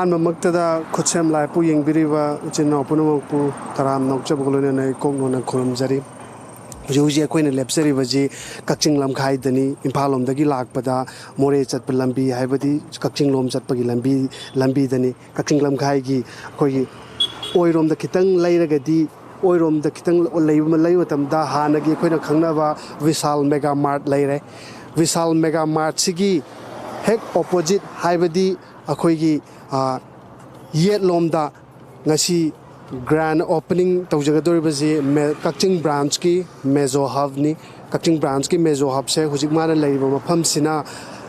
Mamaktada KhutSem Laipu Yingbiriva, Uchino Punupu, Taram Nokchabulina, Kongona Kurumzari. Juji Queen Lepseri Vaji, Kakching Lamkhai Dani, Impalom the Gilak Pada, More at Lambi, Hibadi, Kakching Loms at Pagilambi, Lambi Dani, Kakching Lamkhai, Koi, Oirom the Kitang Lairagadi, Oirom the Kitang Layutam da Hanagi, Queen Kanava, Visal Mega Mart Laire, Visal Mega Mart Sigi, Heck opposite Hibadi, Akoigi, Yet Lomda, Nasi. Grand opening Taujagadori Bazi, Kakching branch ki, Mazo Hub ni, Kakching branch ki, Mazo Hub se, Hujimana Labour, Pumsina,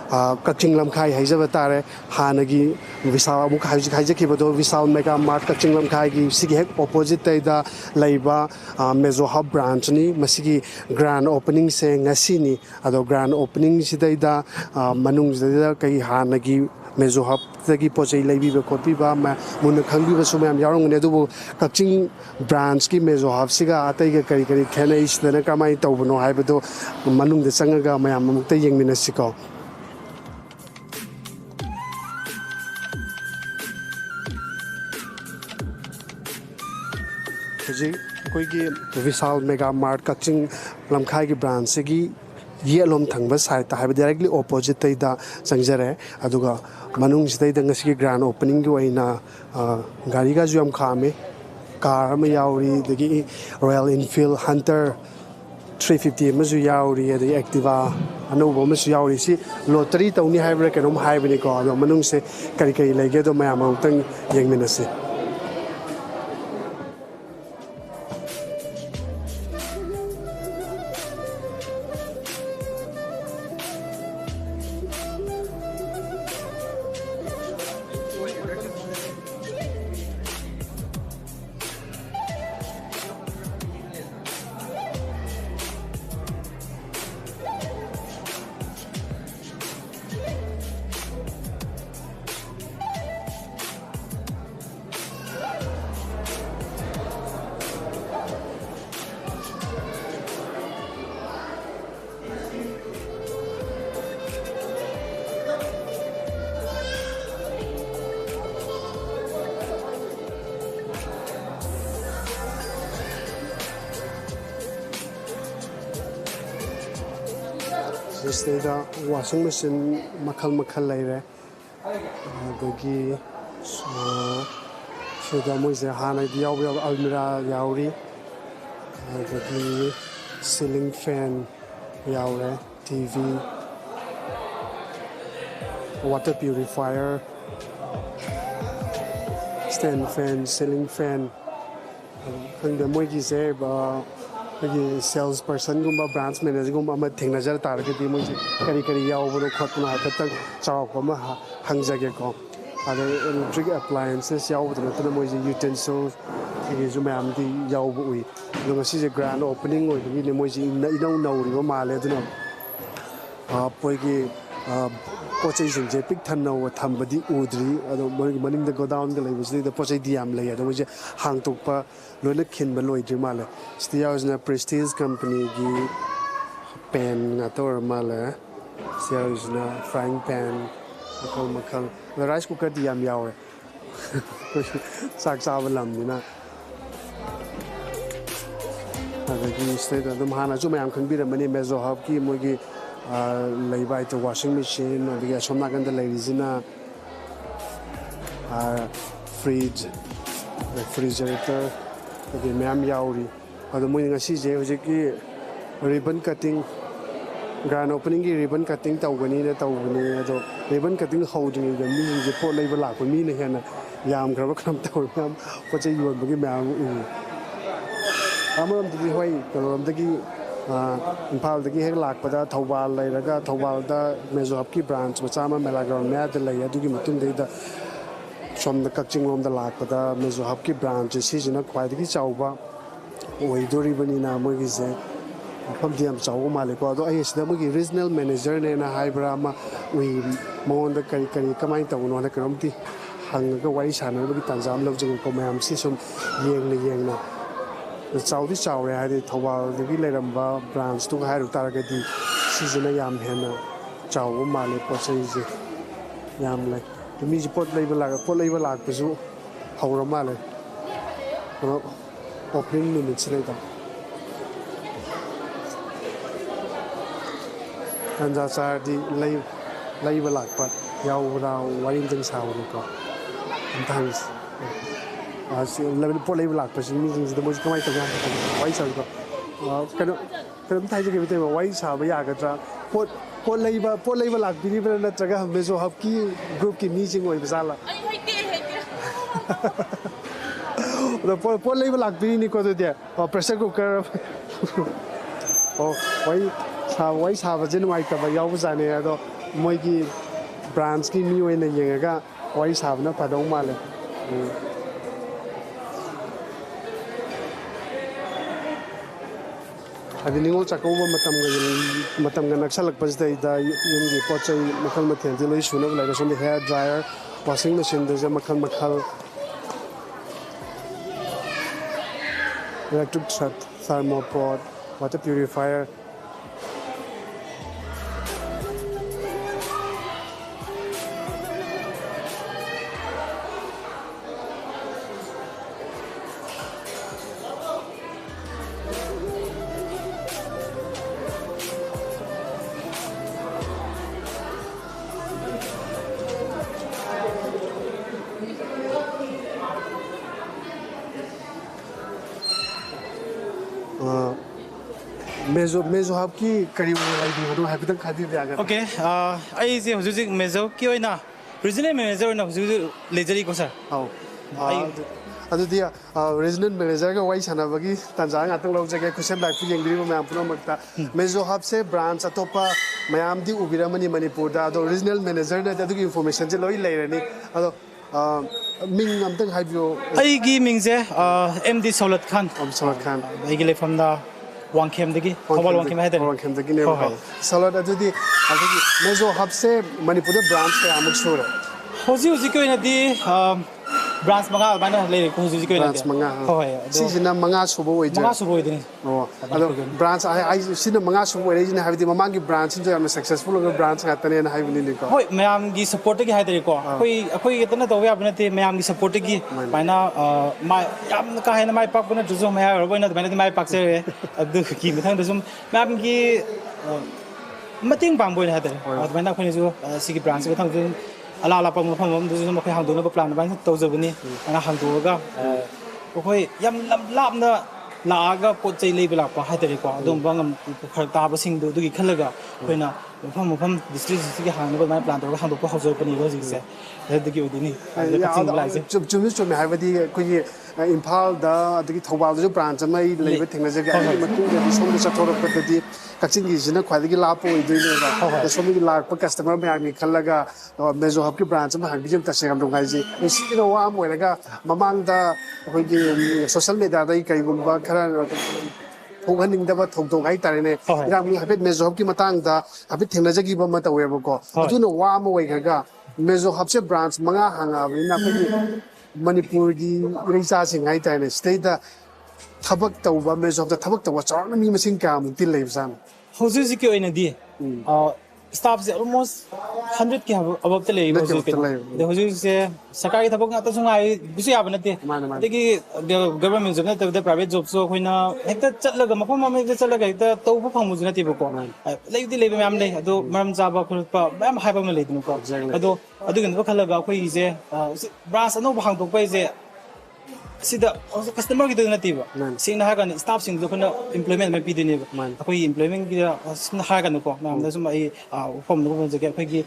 Kakching Lamkhai, Hazavatare, Hanagi, Visal Hajaki, Visal Mega Mart, Kakching Lamkhai, Sigi opposite Taida, Laiba, Mazo Hub branch ni, Masigi grand opening se, Nasini, Ado grand opening Sidaida, Manung Zeda, Kai Hanagi. Mazo Hub the Poche Lady Kopiba, Munakangi Sumam Yarong Nedu, Kakching Bransky, Mazo Hub Siga, Atega Kari Kanais, the Nakamai Tobono Hibado, Manung the Sangaga, Mayam, the young Minasico. Koigi Visal Mega Mart Kakching Lamkhai brand Sigi. Yelom Tangbas side, I have directly opposite Taida Sanjare, Aduga, Manung State and Nasi grand opening in Gariga Jum Kame, Car Mayauri, the Royal Enfield Hunter 350 Mazuyauri, the Activa, Anovo Mazuyauri, Lottery, only have reckoned high when it got, Manung se Karika Legedo Maya Mountain, Young Minasi. This is the washing machine, Makal Laire. The Shudamo Hana Diawi Almira Yauri. The ceiling fan Yaure, TV, water purifier, stand fan, ceiling fan. The Mogi salesperson gumba branch manager gumba thing nazar target di mo kari kari yaw bro khotna ta chaw ko ma hangjage ko ade electric appliances yaw bro ta mo utensils ge ju mam di yaw bu ui lo si je grand opening oi gi ne mo ji inau nau ri ma le duna poi gi pochai jing je pick than no thambadi udri ado morning the go down the level the pochai diam le ado mo je hang tok pa Lola Kin Beloy Jimala. Still is a prestige company gi pen nator mala. Still is a frying pan. Makal. The rice cooker diam yawe. Sak savalam dina.Agi state the Mahana Jumayam can be the many Mazo Hub ki mogi lay by the washing machine or the Shomagan the ladies in a fridge, refrigerator. Okay, Mam Yauri. Or the morning I see ribbon cutting, grand opening ribbon cutting, Tawani, ribbon cutting holding the means the poor labor lap with me and Yam Gravacam Town, what's a you will begin Mam. I'm on the way, the Impal the Gihak Lak, but Tawal, Laga, Tawal, the Mesoapki branch, which I'm a Melagron, Madeleine, to give me from the Kakching on the Lak, but the Mazo Hub branches is not quite the Chauba. We do even in our movies. From the Amsaw Maliko, I is the regional manager and a high Brahma. We mourn the Karikari Kamita on a Kramti, hung the way channel with Tanzam lodging command system, Yang. The Southeast Shower had it Tawal, the Villaramba branch to hire target the season a yam henna, Chow Mali Posse Yam like. มีจะปลดเลยเวลาปลดเลยเวลาไปสู่เขาเรามาเลยแล้วออกเพลงหนึ่งใช่ไหมครับอันจะจะดีเลยเวลาปัดยาวเราไว้ยังสาวนี่ก็ทางแล้วปลดเลยเวลาไปสู่มีจริงๆแต่ไม่ใช่ไม่ต้องการไว้สาวก็กันไทยจะเก็บไว้ไว้สาวไม่อยากจะปลดเลยเวลาปีนี้เป็นนัดจักรเมโซฮับกี้กรุ๊ปกี่มีจริงไว้ภาษาละแล้วพอเลยเวลาปีนี้ก็ตัวเดียวpressure cooker ไว้ชาบจะนึกว่าแต่ว่ายาวภาษาเนี่ยก็มวยกี่แบรนด์กี่มีไว้ในยังไงก็ไว้ชาบนะพอดองมาเลยอันนี้งงจากว่ามาทำงานนักสั่งปัจจัยได้ยังมีพอใจมาคันมาเทียนที่เลยชุนอะไรก็ส่วนที่ hair dryer washing machine เดี๋ยวมาคันelectric shut thermopod water purifier Mazo Hub की करीब वाली हो तो happy तक खाती है आगे okay I से हुजूर मेजो की होई ना रीजनल मैनेजर ना हुजूर लेजरी को सर हां अदु दिया रीजनल मैनेजर का वाई छना बगी तंजा ngатang lau jage khusem life की यंगरी में मैम पुनो मक्ता Mazo Hub से ब्रांच अतोपा मैम दी उबिरामनी मणिपुर दा तो रीजनल मैनेजर ने तदु की इंफॉर्मेशन जे लोई लेरनी अदो मिंग अमतंग हाइबियो आई की मिंग से एमडी सौलत खान आई की लेफम दा वांगखेम दगी थौबल वांगखेम है वांगखेम दगी ने सौलत अदुदी अदुगी Mazo Hub से मणिपुर दा ब्रांच के आमुक सोरे होजी कोई नदी ब्रांच मंगा बाना ले को हुजी कोई ब्रांच मंगा होय सिजना मंगा सुबो ओइ मंगा सुबो ओइ दिने अदो ब्रांच आई सिना मंगा सुबो ओइ जिना हाबिदि ममांगी ब्रांच जो याम सक्सेसफुल ओग ब्रांच गातने ना हाबिनि निको होय मयाम गी सपोर्ट की हाइदरे को अखोई गतना तो या बने ते मयाम गी सपोर्ट की बाइना मा याम का है ना माइ पाक बने जुजो मया रोबोइना बाइना माइ पाक से अदु की मथांग दसुम मयाम गी मतिंग बांबोइना हाइदरे बाइना खोने जो सिगी ब्रांच के थांग अला अला पम फम हम दुजो मखै हांदोना प्लान बाइन तौजबनी अना हांदोगा अखोई याम लापना लागा पोचै लेबे लापा हाइदरे को अदुम बंगम खर ताब सिंग दुगी खलगा खोइना मफम डिस्ट्रिक्ट की हांगबा माइ प्लान तौगा हांदोको हौजोपनी रोजिक से दगी ओदिनी कचिंग लाइसे चुम हाइबदी कोई इम्फाल दा अदगी थौबाल जो ब्रांच मै लेबे थेंगजगे अनि मतु दि सोम चथोरपदि कचिंग की जिना ख्वादगी लापो इदिने दा सोम की लाप कस्टमर म्यामी खलगा Mazo Hub की ब्रांच मा हांगी जम तसे गम दोंगाइजी सिनो वा मोयलगा ममांग दा होगी सोशल मीडिया दा कईगुंबा खरा थोगनिंगदबा थोगदों हाई तारेने इरामी हाबेट Mazo Hub की मतंग दा हाबेट थेंगनजगी बम तवेबको अदुनो वा मो वैखगा Mazo Hub से ब्रांच मंगा हांगाबिना फगी मणिपुर की रेसा सिंग हाई तारेने स्टेट दा थबक तौबा Mazo Hub दा थबक तौबा चारना मी मसिंग का मुक्ति लेबसान हुजूर की ओइना दी स्टाफ से ऑलमोस्ट 100 के अबव ते लेबो हुजूर से सरकारी थबक ना तसुंग आई बिसु याब नते देखि गवर्नमेंट जॉब नते द प्राइवेट जॉब सो खोइना हेक्ता चटलगा मफम ममे जे चटलगा हेक्ता तौबो फंगमुज नते बको लेबदि लेबे मैम ले अदो मरम जाबा खुरपा मैम हाइबा न लेदनु को अदो अदुगन खलगा खोइ जे ब्रांच अनो हांगदोक जे सिदा कस्टमर की नतीबा सिंग हागन स्टाफ सिंग जोखना एम्प्लॉयमेंट में पीदने अखोई एम्प्लॉयमेंट की सिंग हागन को नाम दसुम आई फॉर्म नो जगे अखोई की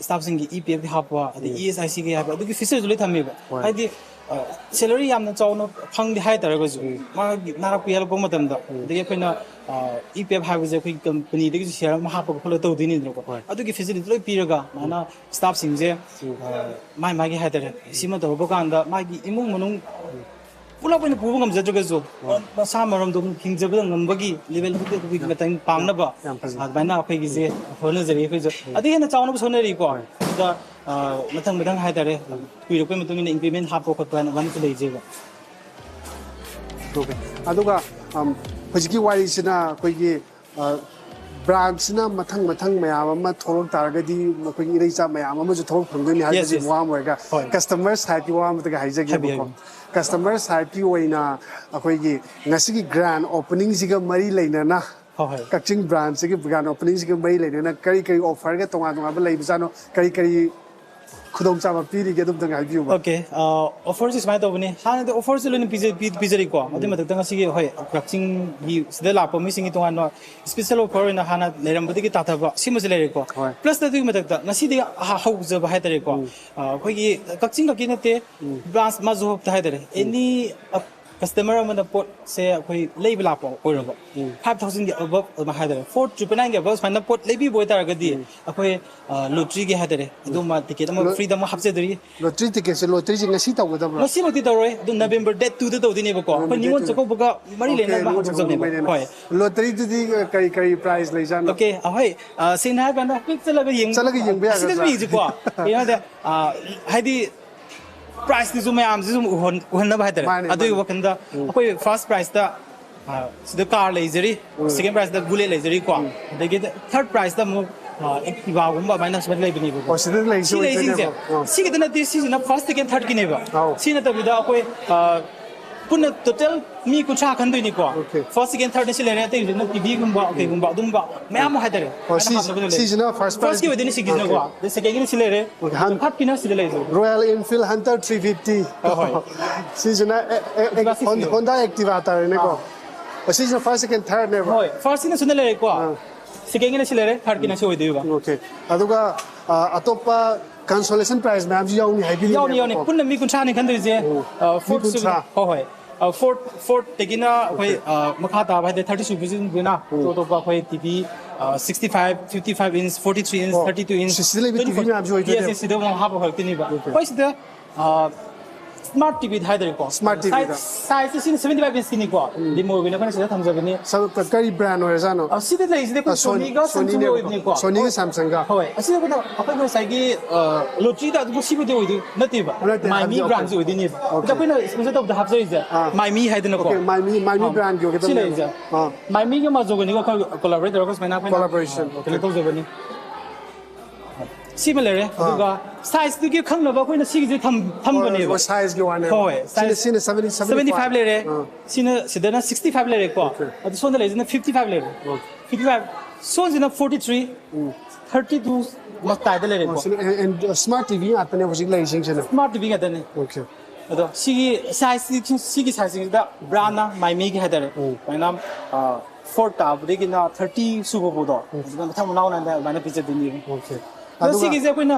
स्टाफ सिंग की ईपीएफ हापा अदि ईएसआईसी की हापा अदुगी फीचर जुले थमेबा हाइदि सैलरी यामना चावनो फंगदि हाइ तरगजु मा नारक पियल प मतमदा दगे खैना ईपीएफ हाबजे खै कंपनी दगे शेयर मा हापा खलो तौदिनि नको अदुगी फैसिलिटी लोइ पिरगा माना स्टाफ सिंगजे माइ माइ हाइ तर सिमा तबो कांदा मागी इमुंग मनुंग पुलाप पुबो ngमजद्रगजु सा मरम दम हिंजब ngमबगी लेवल बुक मतंग पांगनबा बाइना अखैगी जे होनो जरि खैजो अदि हेना चावनो सोनरि को दा मतंग हाइ तारे कुइरको मतंग इंक्रीमेंट हापो खतन वन लेजेबा ओके अदुगा हजिकी वारिसिना कोइगी ꯕ꯭ꯔꯥꯟꯁꯤꯅ ꯃꯊꯪ ꯃꯌꯥꯝ ꯑꯃ ꯊꯣꯛꯂꯛ ꯇꯥꯔꯒꯗꯤ ꯃꯈꯣꯏꯒꯤ ꯏꯔꯩꯆꯥ ꯃꯌꯥꯝ ꯑꯃꯁꯨ ꯊꯣꯛꯂꯛ ꯐꯪꯗꯣꯏꯅꯤ ꯍꯥꯏꯕꯁꯤ ꯋꯥ ꯑꯃ ꯑꯣꯏꯔꯒ ꯀꯁꯇꯃꯔ ꯁꯥꯏꯠꯀꯤ ꯋꯥ ꯑꯃꯇꯒ ꯍꯥꯏꯖꯒꯦꯕꯀꯣ ꯀꯁꯇꯃꯔ ꯁꯥꯏꯠꯀꯤ ꯑꯣꯏꯅ ꯑꯩꯈꯣꯏꯒꯤ ꯉꯁꯤꯒꯤ ꯒ꯭ꯔꯥꯟ ꯑꯣꯄꯅꯤꯡꯁꯤꯒ ꯃꯔꯤ ꯂꯩꯅꯅ ꯀꯛꯆꯤꯡ ꯕ꯭ꯔꯥꯟꯁꯤꯒꯤ ꯒ꯭ꯔꯥꯟ ꯑꯣꯄꯅꯤꯡꯁꯤꯒ ꯃꯔꯤ ꯂꯩꯅꯅ ꯀꯔꯤ ꯑꯣꯐꯔꯒ ꯇꯣꯉꯥꯟꯕ ꯂꯩꯕꯖꯥꯠꯅꯣ ꯀꯔꯤ ꯈꯨꯗꯣꯡꯆꯥꯕ ꯄꯤꯔꯤꯒꯦ ꯑꯗꯨꯝꯇꯪ ꯍꯥꯏꯕꯤꯌꯨꯕ ꯑꯣꯀꯦ ꯑꯣꯐꯔꯁꯤ ꯁꯨꯃꯥꯏꯅ ꯇꯧꯕꯅꯤ ꯍꯥꯟꯅꯗꯤ ꯑꯣꯐꯔꯁꯤ ꯂꯣꯏꯅ ꯄꯤꯖꯔꯤꯀꯣ ꯑꯗꯨꯏ ꯃꯊꯛꯇ ꯉꯁꯤꯒꯤ ꯍꯣꯏ ꯀꯛꯆꯤꯡꯒꯤ ꯁꯤꯗ ꯂꯥꯛꯄ ꯃꯤꯁꯤꯡꯒꯤ ꯇꯣꯉꯥꯟꯕ ꯁ꯭ꯄꯦꯁꯦꯜ ꯑꯣꯐꯔ ꯑꯣꯏꯅ ꯍꯥꯟꯅ ꯂꯩꯔꯝꯕꯗꯒꯤ ꯇꯥꯊꯕ ꯁꯤꯃꯁꯨ ꯂꯩꯔꯦꯀꯣ ꯄ꯭ꯂꯁ ꯑꯗꯨꯒꯤ ꯃꯊꯛꯇ ꯉꯁꯤꯗꯤ ꯍꯧꯖꯕ ꯍꯥꯏꯇꯥꯔꯦꯀꯣ ꯑꯩꯈꯣꯏꯒꯤ ꯀꯛꯆꯤꯡ ꯈꯛꯀꯤ ꯅꯠꯇꯦ ꯕ꯭ꯔꯥꯟꯁ ꯃꯥꯖꯣ ꯍꯕꯇ ꯍꯥꯏꯇꯥꯔꯦ ꯑꯦꯅꯤ ꯀꯁꯇꯃꯔ ꯑꯃꯅ ꯄꯣꯠꯁꯦ ꯑꯩꯈꯣꯏ ꯂꯩꯕ ꯂꯥꯛꯄ ꯑꯣꯏꯔꯕ 5,000ꯒꯤ ꯑꯕꯞ ꯑꯗꯨꯃꯥꯏꯅ ꯍꯥꯏꯇꯥꯔꯦ 4,999ꯒꯤ ꯑꯕꯞ ꯁꯨꯃꯥꯏꯅ ꯄꯣꯠ ꯂꯩꯕꯤꯕ ꯑꯣꯏꯇꯥꯔꯒꯗꯤ ꯑꯩꯈꯣꯏ ꯂꯣꯇ꯭ꯔꯤꯒꯤ ꯍꯥꯏꯇꯥꯔꯦ ꯑꯗꯨꯝꯕ ꯇꯤꯀꯦꯠ ꯑꯃ ꯐ꯭ꯔꯤꯗ ꯑꯃ ꯍꯥꯞꯆꯗꯣꯔꯤ ꯂꯣꯇ꯭ꯔꯤ ꯇꯤꯀꯦꯠꯁꯦ ꯂꯣꯇ꯭ꯔꯤꯁꯦ ꯉꯁꯤ ꯇꯧꯒꯗꯕ꯭ꯔꯥ ꯉꯁꯤꯃꯛꯇꯤ ꯇꯧꯔꯣꯏ ꯑꯗꯨ ꯅꯕꯦꯝꯕꯔ ꯗꯦꯠ 2ꯗ ꯇꯧꯗꯣꯏꯅꯦꯕꯀꯣ ꯑꯩꯈꯣꯏ ꯅꯤꯉꯣꯜ ꯆꯥꯛꯀꯧꯕꯒ ꯃꯔꯤ ꯂꯩꯅꯕ ꯍꯥꯡꯗꯣꯛꯆꯕꯅꯦꯕ ꯍꯣꯏ ꯂꯣꯇ꯭ꯔꯤꯗꯨꯗꯤ ꯀꯔꯤ ꯄ꯭ꯔꯥꯏꯁ ꯂꯩꯖꯥꯠꯅꯣ ꯑꯣꯀꯦ ꯑꯍꯣꯏ ꯁꯦꯡꯅ ꯍꯥꯏꯔ ꯀꯥꯟꯗ ꯍꯦꯛ ꯆꯠꯂꯒ ꯌꯦꯡꯕ ꯑꯁꯤꯗꯁꯨ ꯌꯥꯒꯗ꯭ꯔꯥ ꯌꯦꯡꯁꯤꯀꯣ ꯀꯩꯅꯣ ꯍꯥꯏꯗꯤ ꯍꯥꯏꯗꯤ ꯄ꯭ꯔꯥꯏꯁꯇꯨꯁꯨ ꯃꯌꯥꯝꯁꯨ ꯁꯨꯝ ꯎꯍꯟꯅꯕ ꯍꯥꯏꯇꯥꯔꯦ ꯑꯗꯨꯒꯤ ꯋꯥꯈꯜꯗ ꯑꯩꯈꯣꯏ first ꯄ꯭ꯔꯥꯏꯁꯇ sida car leizeri second price da bullet leizeri ko adagi third price da mu activa gumba minus ba leibini ko sida leisi si leising se si gidana ti si na first second third ki neba si na tabida akoi punna total mi ku cha khan doi ni ko first second third si lere te na tv gumba okay gumba dumba mayam haidare si sina first price ki wedini si gidna ko the second ki si lere third ki na si leizeri Royal Enfield Hunter 350 si sina Honda Activa ta ne ko This is the first, second, third never. Hoi, first in the Sunday ko. Second in the Silere, third in the show. Okay. Aduga atopa consolation prize ma'am ji yauni hai bi. Yauni. Punna mi kun chani khandu je. Fourth hoi. Fourth tegina hoi makhata bhai 30 subizin bina. To ba hoi TV 65, 55 inch, 43 inch, 32 inch. Sisile bi TV ma'am ji hoi. Yes, sida mo ha ba hoi tini ba. Hoi sida Smart TV hydro ko. Smart TV. Size is 75 inch ni ko. Demo gina kan sida thamjabani. So kari brand or jano. Sida lai sida ko Sony ga Samsung oi ni ko. Sony ga Samsung ga. Hoi. Asida ko apai ko sai gi lottery da ko sibu de oi du nati ba. My Me brand oi ni ba. Da ko na sponsor of the half size. My Me hydro ko. Okay, My Me brand yo ke ta. My Me ga ma jo ni ko collaborator ko smena ko. Collaboration. Okay. To jo bani. Similar aduga size du gi khang na ba ko na sig ji tham bane ba size gi wane hoi size 75 lere sina sidana 65 lere ko adu so na le jina 55 lere 55 so jina 43 32 mas ta de lere ko and smart TV atane hojik lai sing chena smart TV ga dane okay ado sigi size da brand na my me gi hadare na 4 ta bri na 30 subo bodo matham naw na da bana picture dini okay Sigi je ko na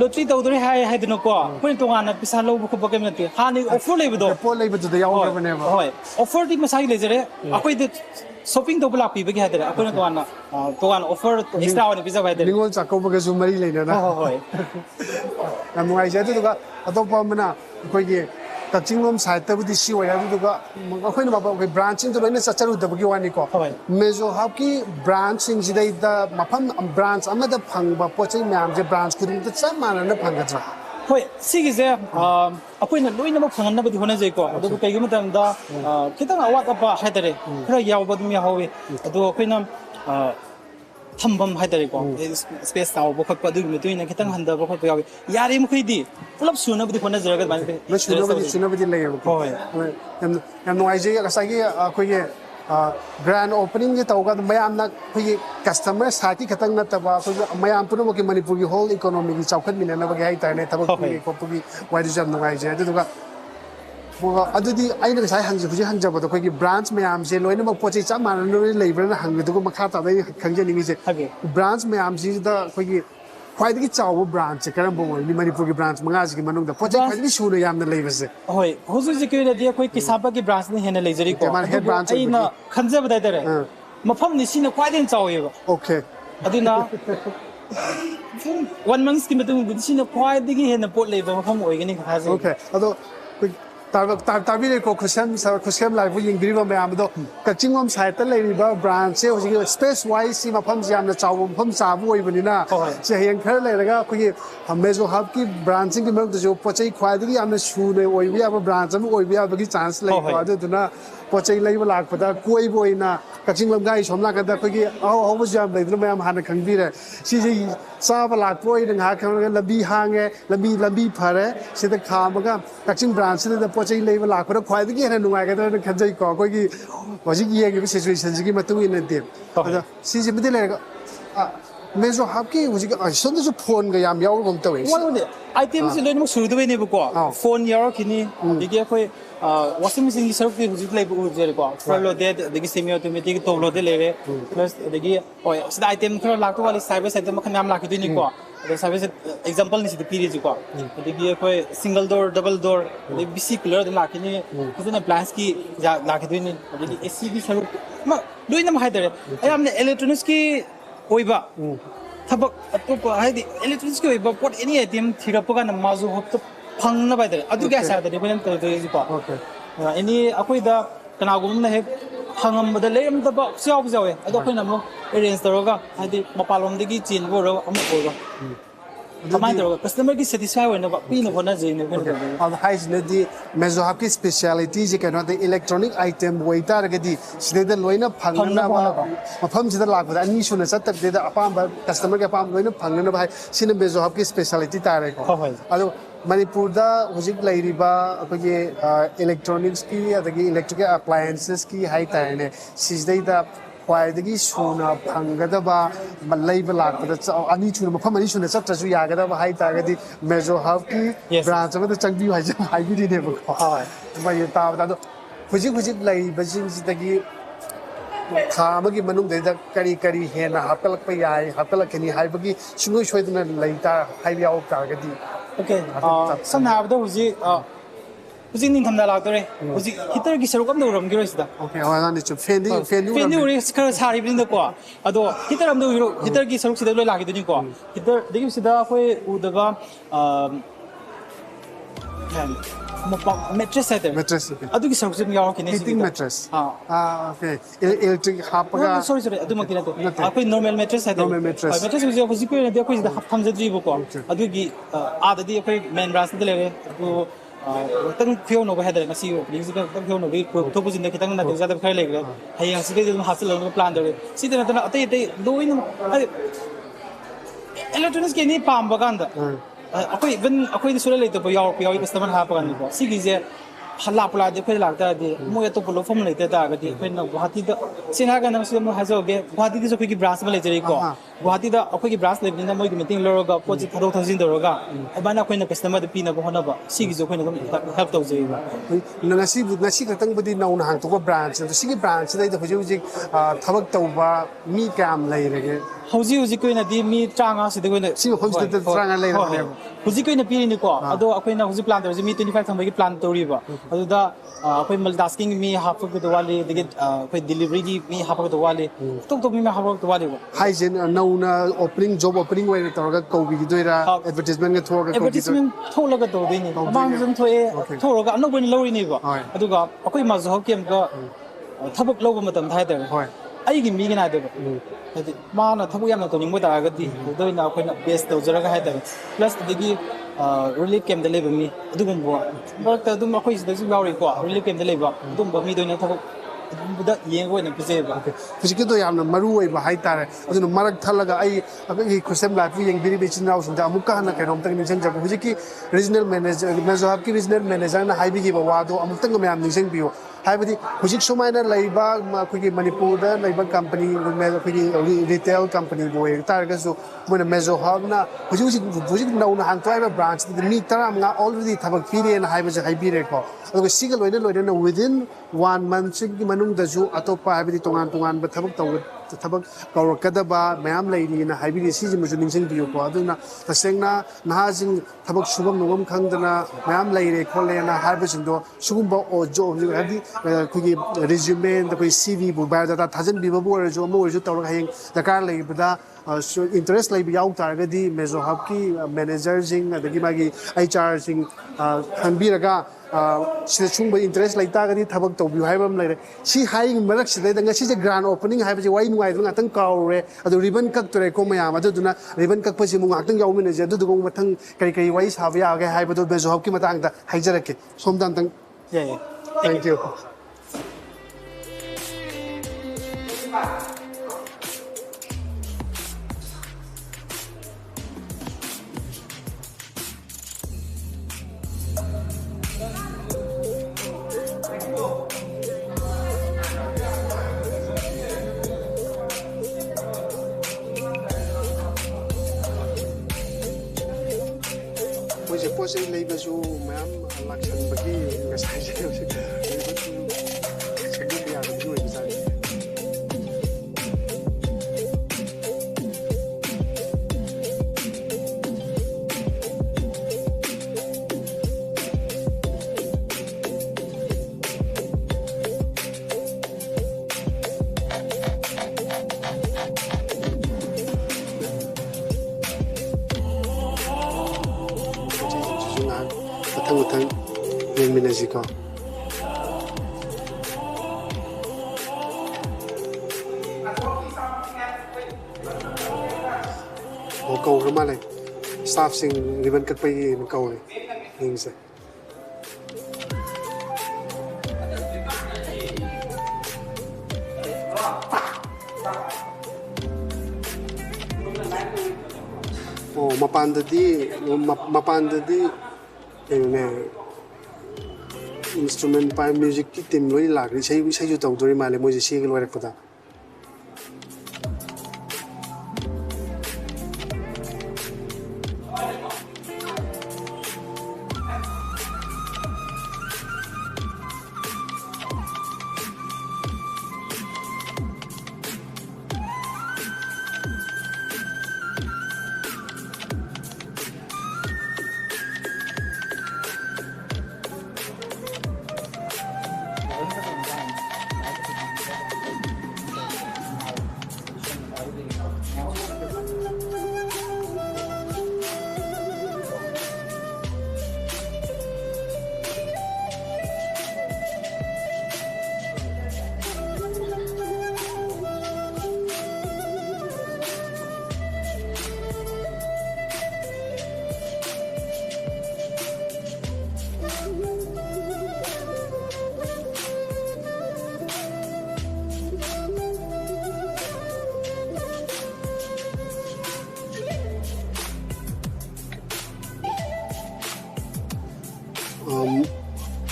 lottery tawdore hai dino ko ko to ngana pisa lo ko ba kem nate hani offer leibudo da yaw bane ba hoi offer di masai lejere akoi de shopping to block pi ba gi hadare akoi to ngana offer extra one pisa ba hadare ningol chakko ba ga su mari leina na hoi na mo ai je to ga atop mana ko gi Kakching lom side ta budi si wa ya du ga akhoi na ba ko branching to loina sacharu da gi wani ko Mazo Hub ki branching ji dai da mafam branch amada phang ba pochai myam je branch khudum ta chamana na phang ga hoi sigi je akoi na loina ma phangan na budi hona je ko adu kai gi matam da kitang awat apa haidare khara yaw ba dum ya hawe adu akoi na thambam haidare ko space taw bo khak pa du mi tuina kitang handa bo khak pa yawi yari mu khidi pulap suna budi hona jaraga ban na suna budi lay hoi yam no ai je ga sai gi akoi ge grand opening ge tawga mayam na khoi customer sati khatang na taba khoi mayam puno ki manipur gi whole economy gi chawkhat mina na ba ge hai ta ne tabak ki ko pu gi wai du jam no ai je adu ga adudi aina ga sai hangje buji hangja ba khoi gi branch mayam je loina ma pochi cha man no leibra na hang du ko makha ta dai khangje ningi je branch mayam ji da khoi gi khwaidagi chaw branch karam bo ni manipur gi branch manga ji gi manung da pochi khwaidagi sunu yam na leibase hoi hozu ji ke de khoi kisaba gi branch ni hena leijeri ko aina khanja ba dai dare mafam ni sina khwaidin chaw ye ba okay aduna 1 month ki matung sina khwaidagi hena pot leiba mafam oigani khaje okay ado Tabi ko KhutSem live yung biriba may amado Kakching mom site ta leiba branch se hoji space wise si mafam jam na chaw mafam chabu oi banina se heng khar leiraga khoi Mazo Hub ki branching ki mark jo pochai khwaidagi amna shu ne oi bi aba branch am oi bi aba ki chance lai ko adu duna pochai leiba lakpada koi boina Kakching lamgai somla kada khoi au au jam leidna mayam hana khangbi re si ji saba lakpoi dang ha khang labi hange labi phare se ta khamaga Kakching branch ne da pochai leiba lakpada khwaidagi hena nungai kada khanjai ko khoi ki hoji ki ye situation ji matung in de ada si ji mide le Mazo Hub ki hoji ka son da phone ga yam yaw gom tawe one item se loin mo suru de ne ko phone yaro kini digi khoi washing machine ki saruk ki hoji lai bu je ko front loaded digi semi automatic top loaded le plus digi oi sida item thro lak to wali service item khan nam lak ki ni ko the service example ni sida piri ji ko digi khoi single door double door the bc color de lak ni kujana plans ki lak ki ni digi ac ki saruk ma loin nam haidare ayam ne electronics ki oiba tabak atopa haidi electronics ki oiba pot any item thirapga na Mazo Hub to phangna bai dare adu ga sa dare ben to ji ko any akoi da kana gum na he phangam bada leim da ba siaw jawe adu khoi na mo arrange toroga haidi mapalom digi chin bo ro am ko ro kamai toroga customer ki satisfy hoina ba pin hona je ne ben al hais ne di Mazo Hub ki speciality je kana the electronic item waiter ga di side da loina phangna ba mafam sida lak ba ani suna sat tak de da apam ba customer ke apam loina phangna ba sin Mazo Hub ki speciality tare ko adu Manipur da hojik lairiba akoge electronics ki adagi electrical appliances ki hai tane sisdai da khwaidagi suna phanggadaba malaiba lakpada ani chuna mafam ani suna chatrasu yagadaba hai tagadi Mazo Hub ki branch ma da changbi hai bi ne ba ba ye ta da hojik laiba jinsidagi kha amagi manung da kari hena hapalak pa yai hapalakani haibagi sungoi soiduna laita hai yaw tagadi okay some have the huji ning thamda la tore huji hitar ki sarukam do ram giro sida okay wa ni chu fendi uri skar sari bin da ko ado hitar am do hitar ki saruk sida lo la gi duni ko hitar degi sida khoi udaga mattress hai adu ki saruk sim yaw ki ne heating mattress okay electric hapaga sorry adu makina to akhoi normal mattress hai mattress huji ko ne de khoi da tham jadri bo ko adu ki adadi akhoi main branch de le adu tang khyo no ba hadare ngasi music tang khyo no bi to bu jin da kitang na de jada khai le gre hayang si de hasil lo plan de si de na atai loin electronics ke ni pam ba ganda akhoi even akhoi ni sura le to yaw customer ha pa kan ko si gi je hala pula de khoi lak ta de mo ya to lo form le ta ga di khoi na guwahati da sina ga na su mo ha jo ge guwahati de so khoi ki branch ma le jeri ko guwahati da akhoi ki branch le ni na mo ki meeting lo ga project thado thajin do ga abana khoi na customer de pi na ko hona ba si gi jo khoi na help to je ba ngasi ka tang budi naun hang to ko branch to si gi branch dai da hoji thabak to ba mi kam lai re ge hoji ko na di mi tranga si de ko na si ho hoji de tranga lai re hoji ko na pi ni ko ado akhoi na hoji plan de mi 25 thang ba ki plan to ri ba ado da akhoi multitasking mi half ko to wali de akhoi delivery gi mi half ko to wali to mi half ko to wali hai jen nauna opening job opening way to ga ko bi doira advertisement ga thor ga ko advertisement thola ga to bi ni amang jam thoe thor ga anok bin lori ni ba adu ga akhoi Mazo Hub kem ga thabak loba matam thai ta hoi ai gi mi gi na de hadi ma na thabu yam na to ning mo ta ga di do na akhoi na best to jara ga hai ta plus de relief camp de leba mi adugum bo mark ta dum akhoi sida su yauri ko relief camp de leba dum ba mi do na thabak buda yeng ko na pise ba fiziki to yamna maru oi ba hai tare aduna marak thalaga ai agi KhutSem life yeng biri be chin raw sun da amuk ka na kai rom tang ning jang fiziki regional manager Mazo Hub ki regional manager na hai bi gi ba wa do amuk tang me am ning jang biyo hai badi hujik sumaina laiba ma khoi Manipur da laiba company khoi retail company boy tar ga so mo Mazo Hub na hujik na una hang toy branch the ni taram nga already thabak pire na hai ba hai bi re ko ado sigal loina na within 1 month ki manung da ju atopa hai badi tongan ba thabak taw tabak kaurakadaba mayam lairi na haibiri si ji muju ningsing biyo ko aduna tasengna nahajing tabak subam nungam khangdana mayam laire khole na harbising do sugumba o jo hadi kugi resume da koi CV bu biodata thajan biba bu or jo mo or jo tawra hayeng dakar lai bada interest lai bi yaw targadi Mazo Hub ki manager jing adagi magi HR jing khanbiraga sida chungba interest lai ta ga di thabak to bi hai bam lai re si hai marak sida da ngasi je grand opening hai ba je wai nuai dang atang kaw re adu ribbon kak to re ko ma ya ma duna ribbon kak pa si mu ngak tang yaw min je adu du gong mathang kari kari wai sa ba ya ga hai ba do Mazo Hub ki matang da hai jarake som dan tang Yeah. thank you Pois é, lei mas o mesmo election bagi ngasai je segui dia tu exam matang yang minasi ko kau rumah le staff sing ribbon kat pai kau le ning se mapanda di instrument by music ki team loi lagri sai ju tau dori male mo je si ke loi rakta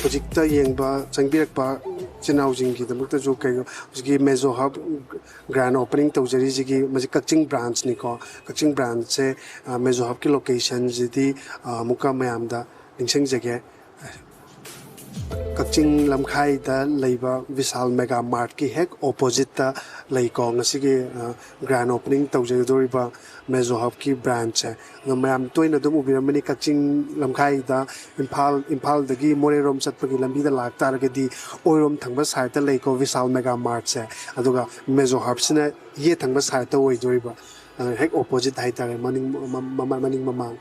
projecta yengba changbirak pa chinau jing ki damak ta jo kai uski Mazo Hub grand opening to jari ji ki maji Kakching branch ni ko Kakching branch se Mazo Hub ki location ji di muka mayam da ningseng jage Kakching Lamkhai da leiba Vishal Mega Mart ki hek opposite ta lei ko ngasi ki grand opening to jari doriba Mazo Hub ki branch hai mayam toina dum ubiramani Kakching Lamkhai da Imphal dagi Morerom chatpagi lambi da lakta ragadi oirom thangba side ta lei ko Vishal Mega Mart se aduga Mazo Hub sina ye thangba side ta oi doriba hek opposite hai ta maning mamang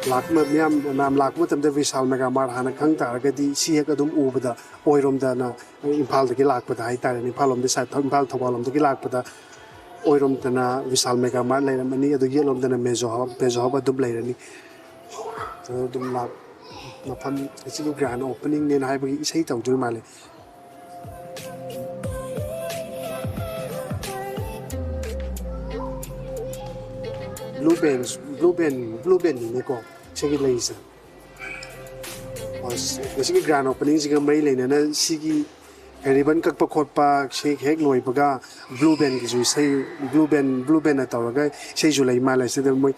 lakma miam lakma tamde Vishal Mega Mart hana khang taragadi si hek adum ubada oirom da na Imphal dagi lakpada hai ta Imphal om de side Imphal thobalom dagi lakpada oirom da na Vishal Mega Mart leiramani adu yelom da na Mazo Hub adum leirani adum lak mafam isi grand opening ne na haibagi isai tawdur male blue band ni ko segi leisa os segi grand opening sigi mai leina na sigi ribbon kak pa khot pa shek hek loi paga blue band ki ju sei blue band na tawraga sei ju lei mala se de moi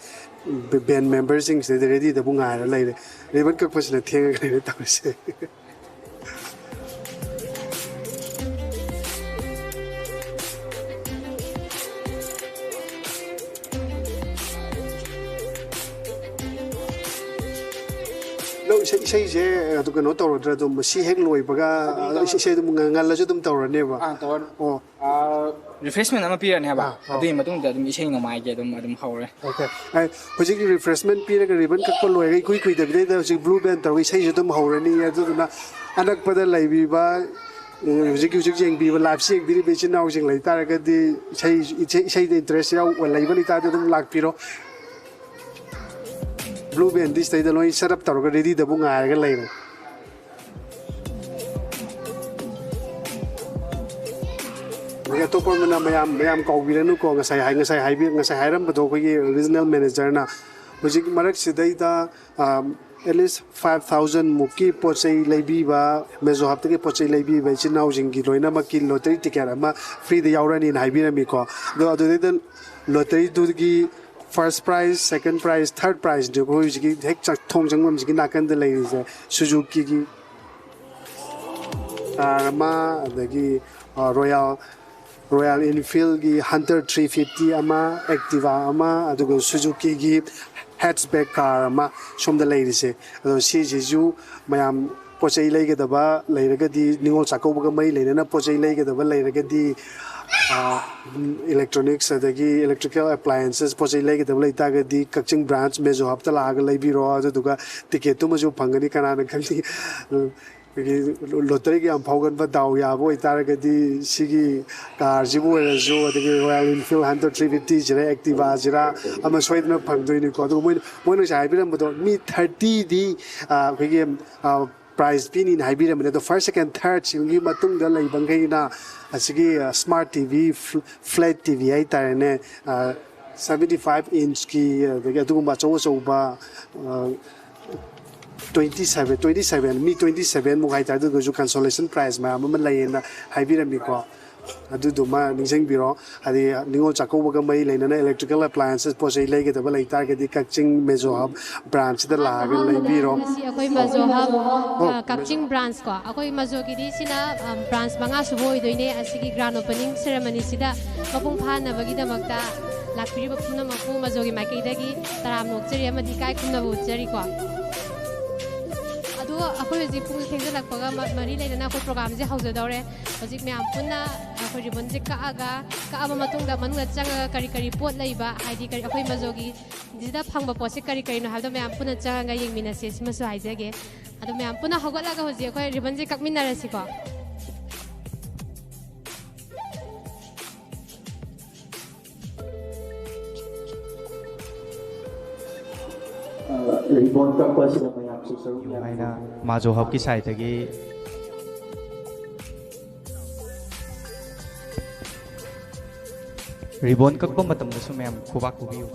band members sing se de ready de bunga ra lai ribbon kak pa sina theng ga le taw se sei je to kano tawra dum si hek loi paga sei dum ngal la ju dum tawra ne ba tawar refreshment ama pira ne haba adui matung da dum isei nomai ge dum haure okay ai hojik refreshment pira ga ribbon ka ko loi ga kui da bidai da hojik blue band tawi sei ju dum haurani adu na anak pada laibi ba hojik jeng bi ba live sing bi be chin naw jing lai tar ga di sei da interest ya laiba ni ta dum lak piro blue band this day da loi set up tar ga ready da bu ngai ga lai ya to por mana mayam ko biranu ko ngasai hai ram bado ko regional manager na hojik marak sidai da at least 5000 muki pochai leibi ba Mazo Hub ke pochai leibi ba chinau jingi loina ma ki lottery ticket ma free de yaurani na haibira mi ko do adu de lottery du gi first prize second prize third prize de ko ji hek chak thong jangmam ji na kan de lai je Suzuki gi ma adagi Royal Enfield gi Hunter 350 ama Activa ama adugo Suzuki gi hatchback car ama somda leise ado si ju mayam pochai leige daba leiraga di ningol chakau ga mai leina pochai leige daba leiraga di electronics adagi electrical appliances pochai leige daba leita ga di Kakching branch Mazo Hub ta la ga leibiro aduga ticket tu ma ju phangani kana na khali lottery ki am phaugan ba daw ya bo itar ga di sigi car jibu era jo adagi Royal Enfield Hunter 350 jira Activa jira ama soidna phangdoi ni ko do moi sai biram do mi 30 di khigi prize pin in hybrid the first second third singi matung da lai bangai na asigi smart TV flat TV ai tarane 75 inch ki adagi aduguma chow ba 27 mi 27 mo kai ta du ju consolation prize ma ma lai na haibira mi ko adu du ma ningseng biro adi ningo chako ga mai leina na electrical appliances posai lai ge da ba lai tar ge di Kakching Mazo Hub branch da la ga lai biro akoi Mazo Hub Kakching branch ko akoi Mazo gi di sina branch manga su hoi doine asigi grand opening ceremony sida mapung phana bagi da makta lakpiri ba phuna mapu Mazo gi makai da gi taram nokcheri amadi kai khumna bu cheri ko अखोई हजिक पुंग थेंग लक्पगा मरी लेना अखोई programme जे हौजदौरे हजिक ma'am पुन्ना अखोई ribbon जे कागा काबा मतुंग दा मनुंग चंग करी करी pot लैबा ID करी अखोई मजोगी जिदा फंगबा पोसे करी करी नो हाबदो मैम पुन्ना चंगा येंगमिनासे सिमसु हाइजेगे अदो मैम पुन्ना हगतलागा हजि अखोई रिबन जे ककमिनारसिको रिबॉन का क्वेश्चन मैं आपसे जरूर आइना Mazo Hub की साइड की रिबॉन कक्पा मतम दसु ma'am Khuba खुबियु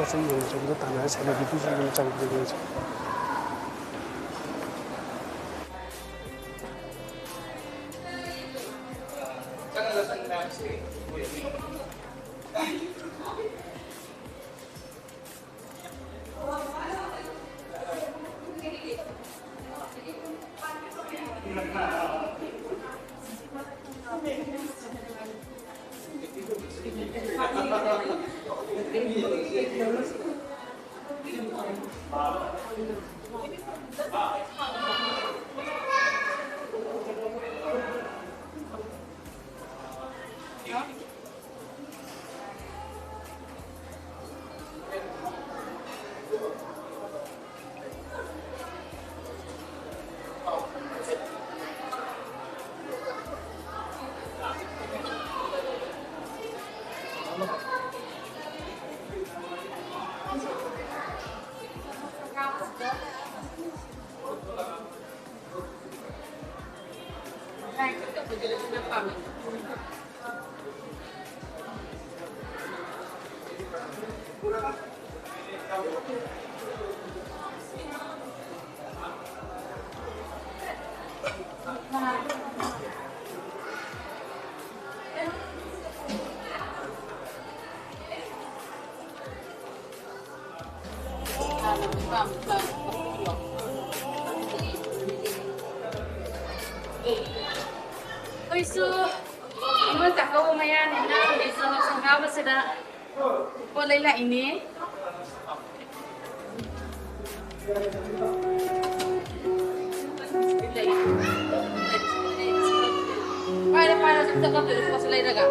पोचै yung da tana celebrity ji chang de Isu ini tak kau lumayan enak. Isu sangka sudah boleh lah ini. Pada kita kau tu pas lagi dah.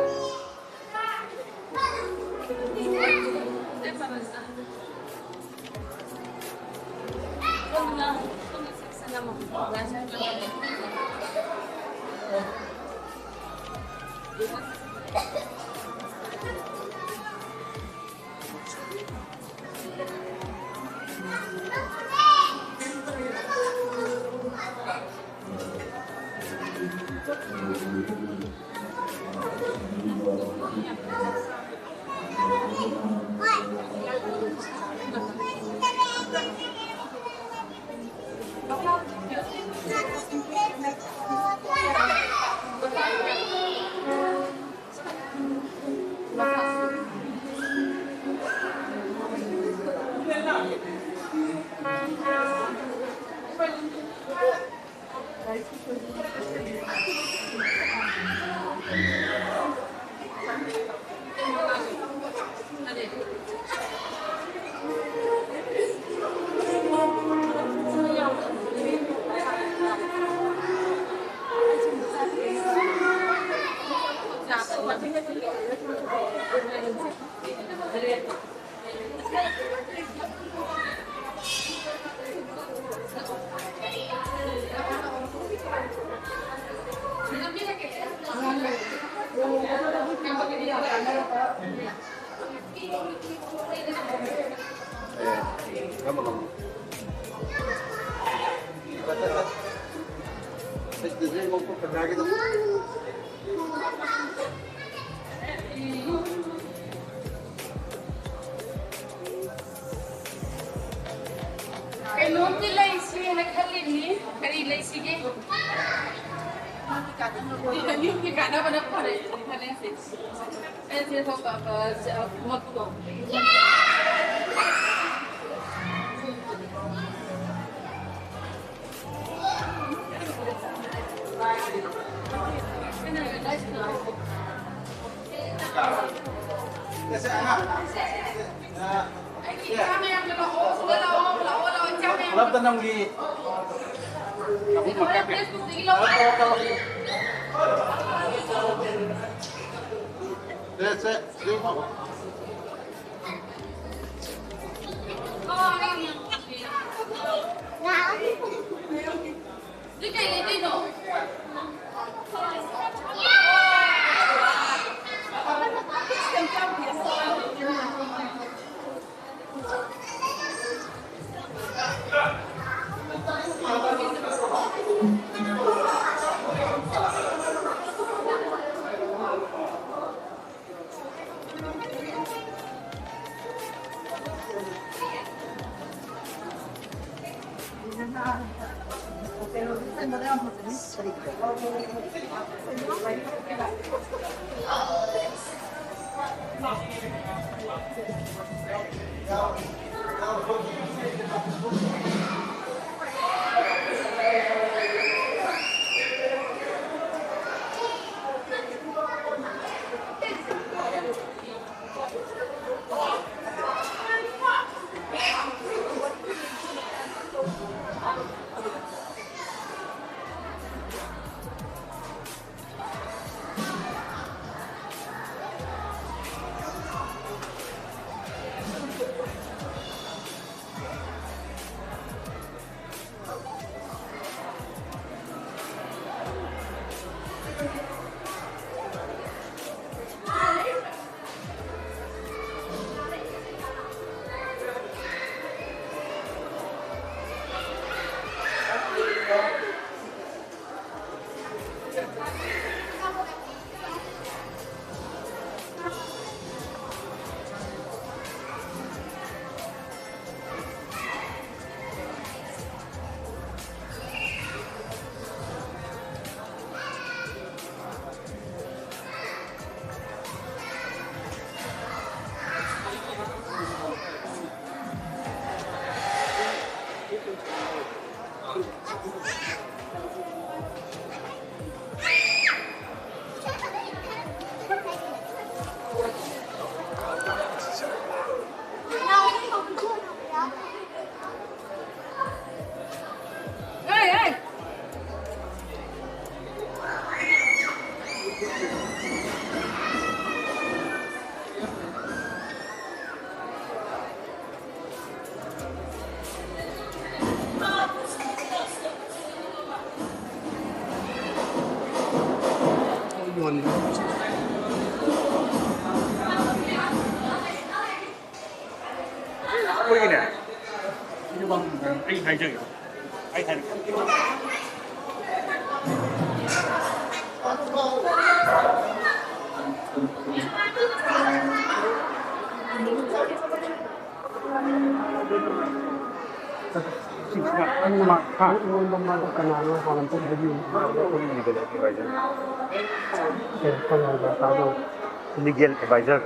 Legal advisor.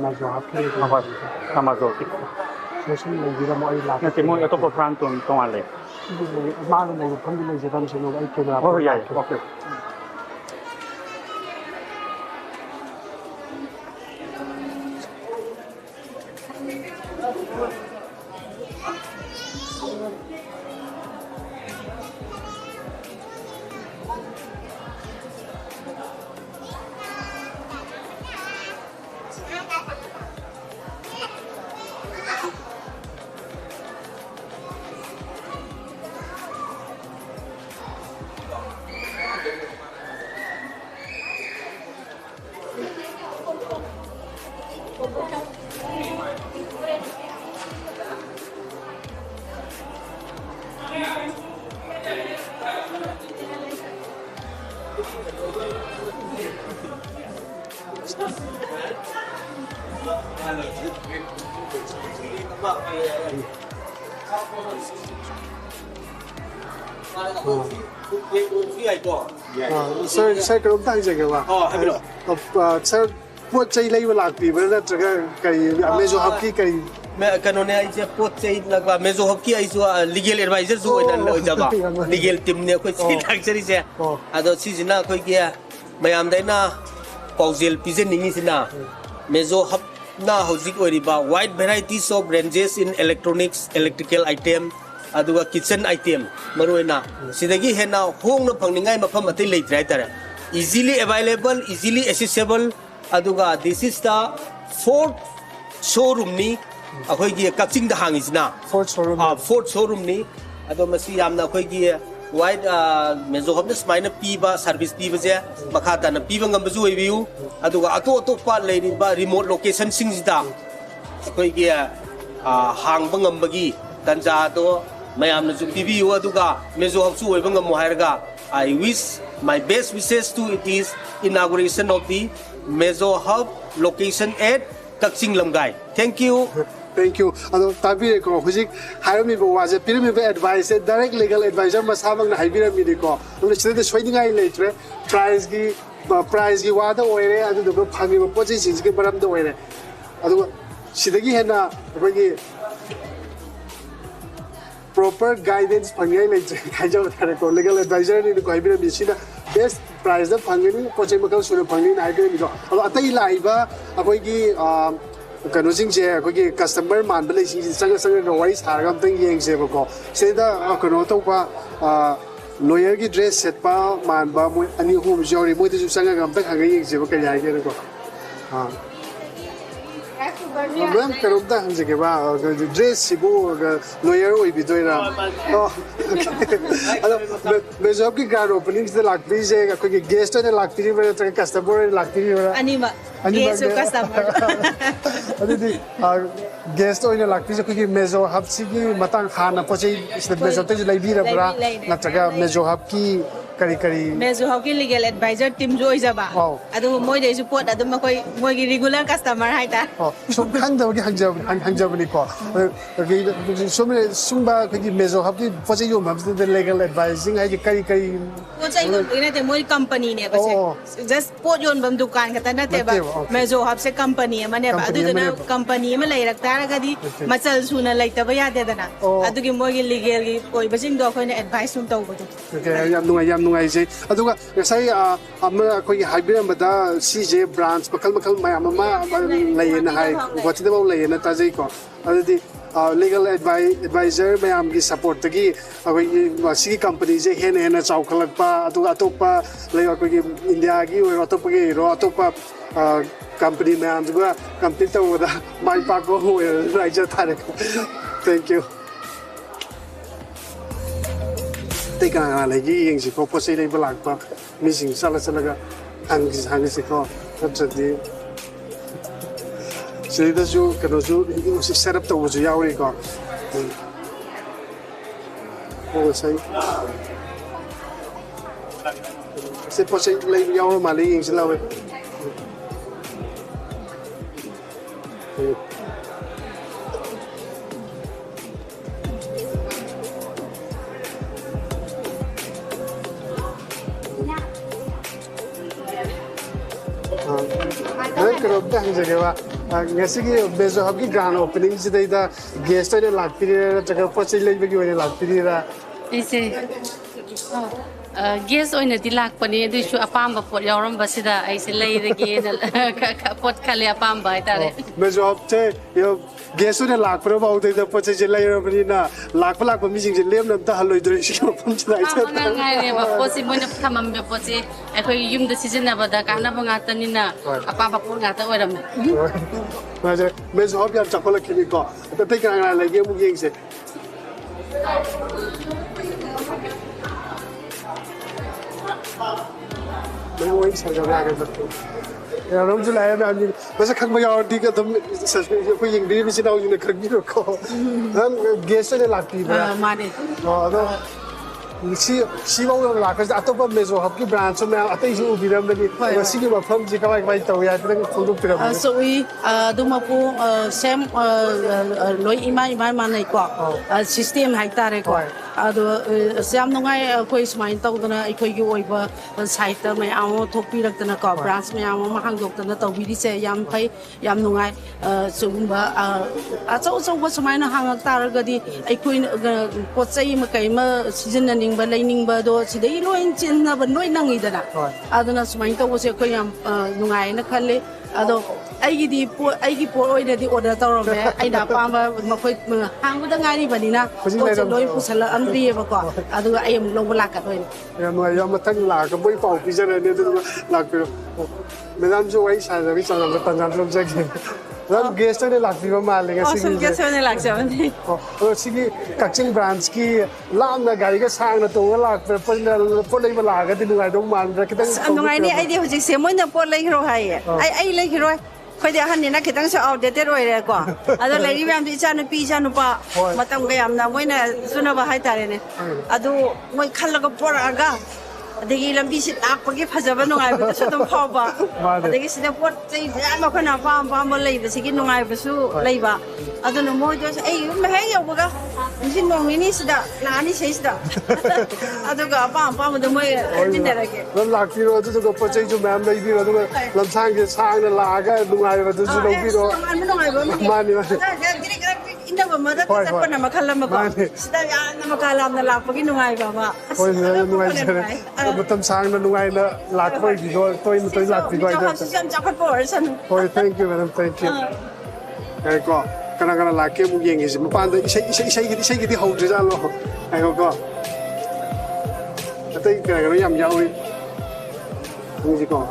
Mazo Hub Mazo. Social media mo ay lahat. Nanti mo ito po front tong ale. Maano na yung pamilya sa dami sino ay kaya. Oh yeah, okay. Sir kung tayo siya gawa. Sir, po chay lay wala aktibo na traga kay Mazo Hub kay kanone ay siya po chay nagwa Mazo Hub ay so legal advisor so ina lo jaba legal team ne ko si actually siya ado si sina ko kiya mayam dai na pausel pizen ningi sina Mazo Hub na hozik oriba wide varieties of ranges in electronics electrical item aduga kitchen item maruena sidagi hena hong na phangningai mafam atai leitre tare easily available easily accessible aduga this is the fourth showroom ni akhoi gi Kakching da hangisna fourth showroom ni ado masi yamna akhoi gi wide Mazo Hub na smaina piba service piba je makata na piba ngam ju review aduga ato pa leini ba remote location singda akhoi gi hang bangam bagi tanja to mayam na ju review aduga Mazo Hub su oibangam mo hairga I wish my best wishes to it is inauguration of the Mazo Hub location at Kakching Lamkhai. Thank you. Thank you. Ado tabi ko hujik harami bo waje pirmi be advice direct legal advisor masamang na haibira mi ko. Ulo chide soiding ai leitre price gi wada oire adu do phami bo poji sin gi baram do oire. Ado sidagi hena bagi proper guidance pangai leitre khaja utare ko legal advisor ni ko haibira mi sina best price da phangini poche makal sura phangini ai ge mi do. Ado atai laiba akoi gi kano singse akogi customer man bele sing sang wari sargam tang yeng se bako seda kano to pa lawyer ki dress set pa man ba mo ani hum jori mo te sang gam tang hang yeng se ba kaya ge ko ha Ma'am, karon ta hang ke ba dress sibo lawyer oi bi doira alo Mazo Hub ki grand opening se lagti je akogi guest ne lagti ba ta customer ne lagti ba Anima guest customer Adidi guest oina lakti se ki Mazo Hub sigi matang khana pochei Mazo te lai bira bra natraga Mazo Hub ki kari Mazo Hub ki legal advisor team jo ijaba adu moi de support adu moi ki regular customer hai ta sum khang da gi hangjab ni ko sumba ki Mazo Hub ki poche yo mam the legal advising ai kari poche yo ina te moi company ne ba just pot yon bam dukan ka ta na te ba Mazo Hub se company ma ne ba adu na company ma lai rak ta ga di machal suna lai ta ba ya de na adu ki moi ki legal ki koi ba sing do ko ne advice sum tau ba okay yam nungai je aduga sai ama koi hybrid bada CJ branch makal mayam ma lai na hai wati da lai na ta jai ko adi legal advisor mayam ki support gi koi si company je hen chau khalak pa aduga atopa lai ko gi India gi atopa gi ro atopa company mayam juga company ta wada mai pa ko rai ja thare thank you take a lagi yang si ko posai lai balak pa missing sala ga hang si ko jadi jadi tu ju kalau ju set up tu ju yaw ni ko oh sai se posai lai yaw ma lai yang si lawe Kalau dah jaga ngasi ki Mazo Hub ki grand opening sida ida guest ni lakpiri jaga pochi lai bagi wani lakpiri ra. Ise guest oina dilak pani du shu apamba pot yawram basida ai se lai de ge pot khale apamba itare. Mazo Hub che yo guest ni lakpiro ba utai da pochi je lai ra pani na lakpa mi jing je lem nam ta haloi dre shi ko pum chai cha. Ngai ne ba pochi mo na thamam be pochi akhoi yum da season na ba da kana ba ngata ni na apamba pot ngata oiram. Mazo Hub ya chakol khini ko ta tai kana lai ge mu yeng se. Mấy ngôi sao cho ra cái vật ya nó chỉ là em như bây giờ không bao giờ đi cái tấm có những đi với đâu như là không biết được có guest này là gì vậy mà đi đó si bao là cái atau apa Mazo Hub ki branch mà atau isu biram ni masih cái phẩm gì các bạn tahu ya kita không được biram so we duma pu sem loi imai mana ko system hai tare ko ado siam nungai koi smile tau dana koi gi oiba site mai amo thopi rak dana ko branch mai amo ma hang dok dana tau bi se yam pai yam nungai sumba a chau ba smile na hang tar ga di ai koi pot chai ma kai ma season na ning ba lai ning ba do sidai loin chin na ban loi nang i dana aduna smile tau se koi yam nungai na khale ado ai gi po oi da di order tau me ai da pa ma khoi hang da ngai ni ba ni na ko loi pusala Andri ba ko adu ai am lo balak ka toin ya no ya matang la ka boy pau pi jana ne tu la pero madam jo ai sa vi sa na tan jan lo je ram guest ne la pi ba ma le ga awesome guest ne la sa ne sigi Kakching branch ki lam na gari ga sang na to la per po lai ba la ga ti ngai dong man ra kitang ngai ni ai di hoji se moi na po lai ro hai ai lai ro khoi de han ni na kitang sa outdated roi re ko ado lai ri bam ti cha nu pi cha nu pa matam ga yam na moi na suna ba hai tare ne ado moi khal ga por aga adegi lambi si tak pagi phajaba nungai ba su dum phau ba adegi sida pot chei ya ma khana pa ma lai ba sigi nungai ba su lai ba ado no mo jo ai me he yo ba ga ni no ni sida la ni sei sida ado ga pa ma de mo ni ne ra ke lam lak ti ro tu ko po chei ju mam lai bi ro tu lam sang ke sang na la ga nungai ba tu su lo bi ro nungai ba ma ni inda ba ma da ta pa na ma khala ma ko sida ya na ma kala na la pagi nungai ba ma oi nungai jare matam sang na nungai na lak ko gi do toi lak bi ko ida sam chakhat po san oi thank you madam thank you ai ko kana lak ke mu yeng gi ma pan da isai gi di hau je ja lo ai ko atai kana yam yaw ni ji ko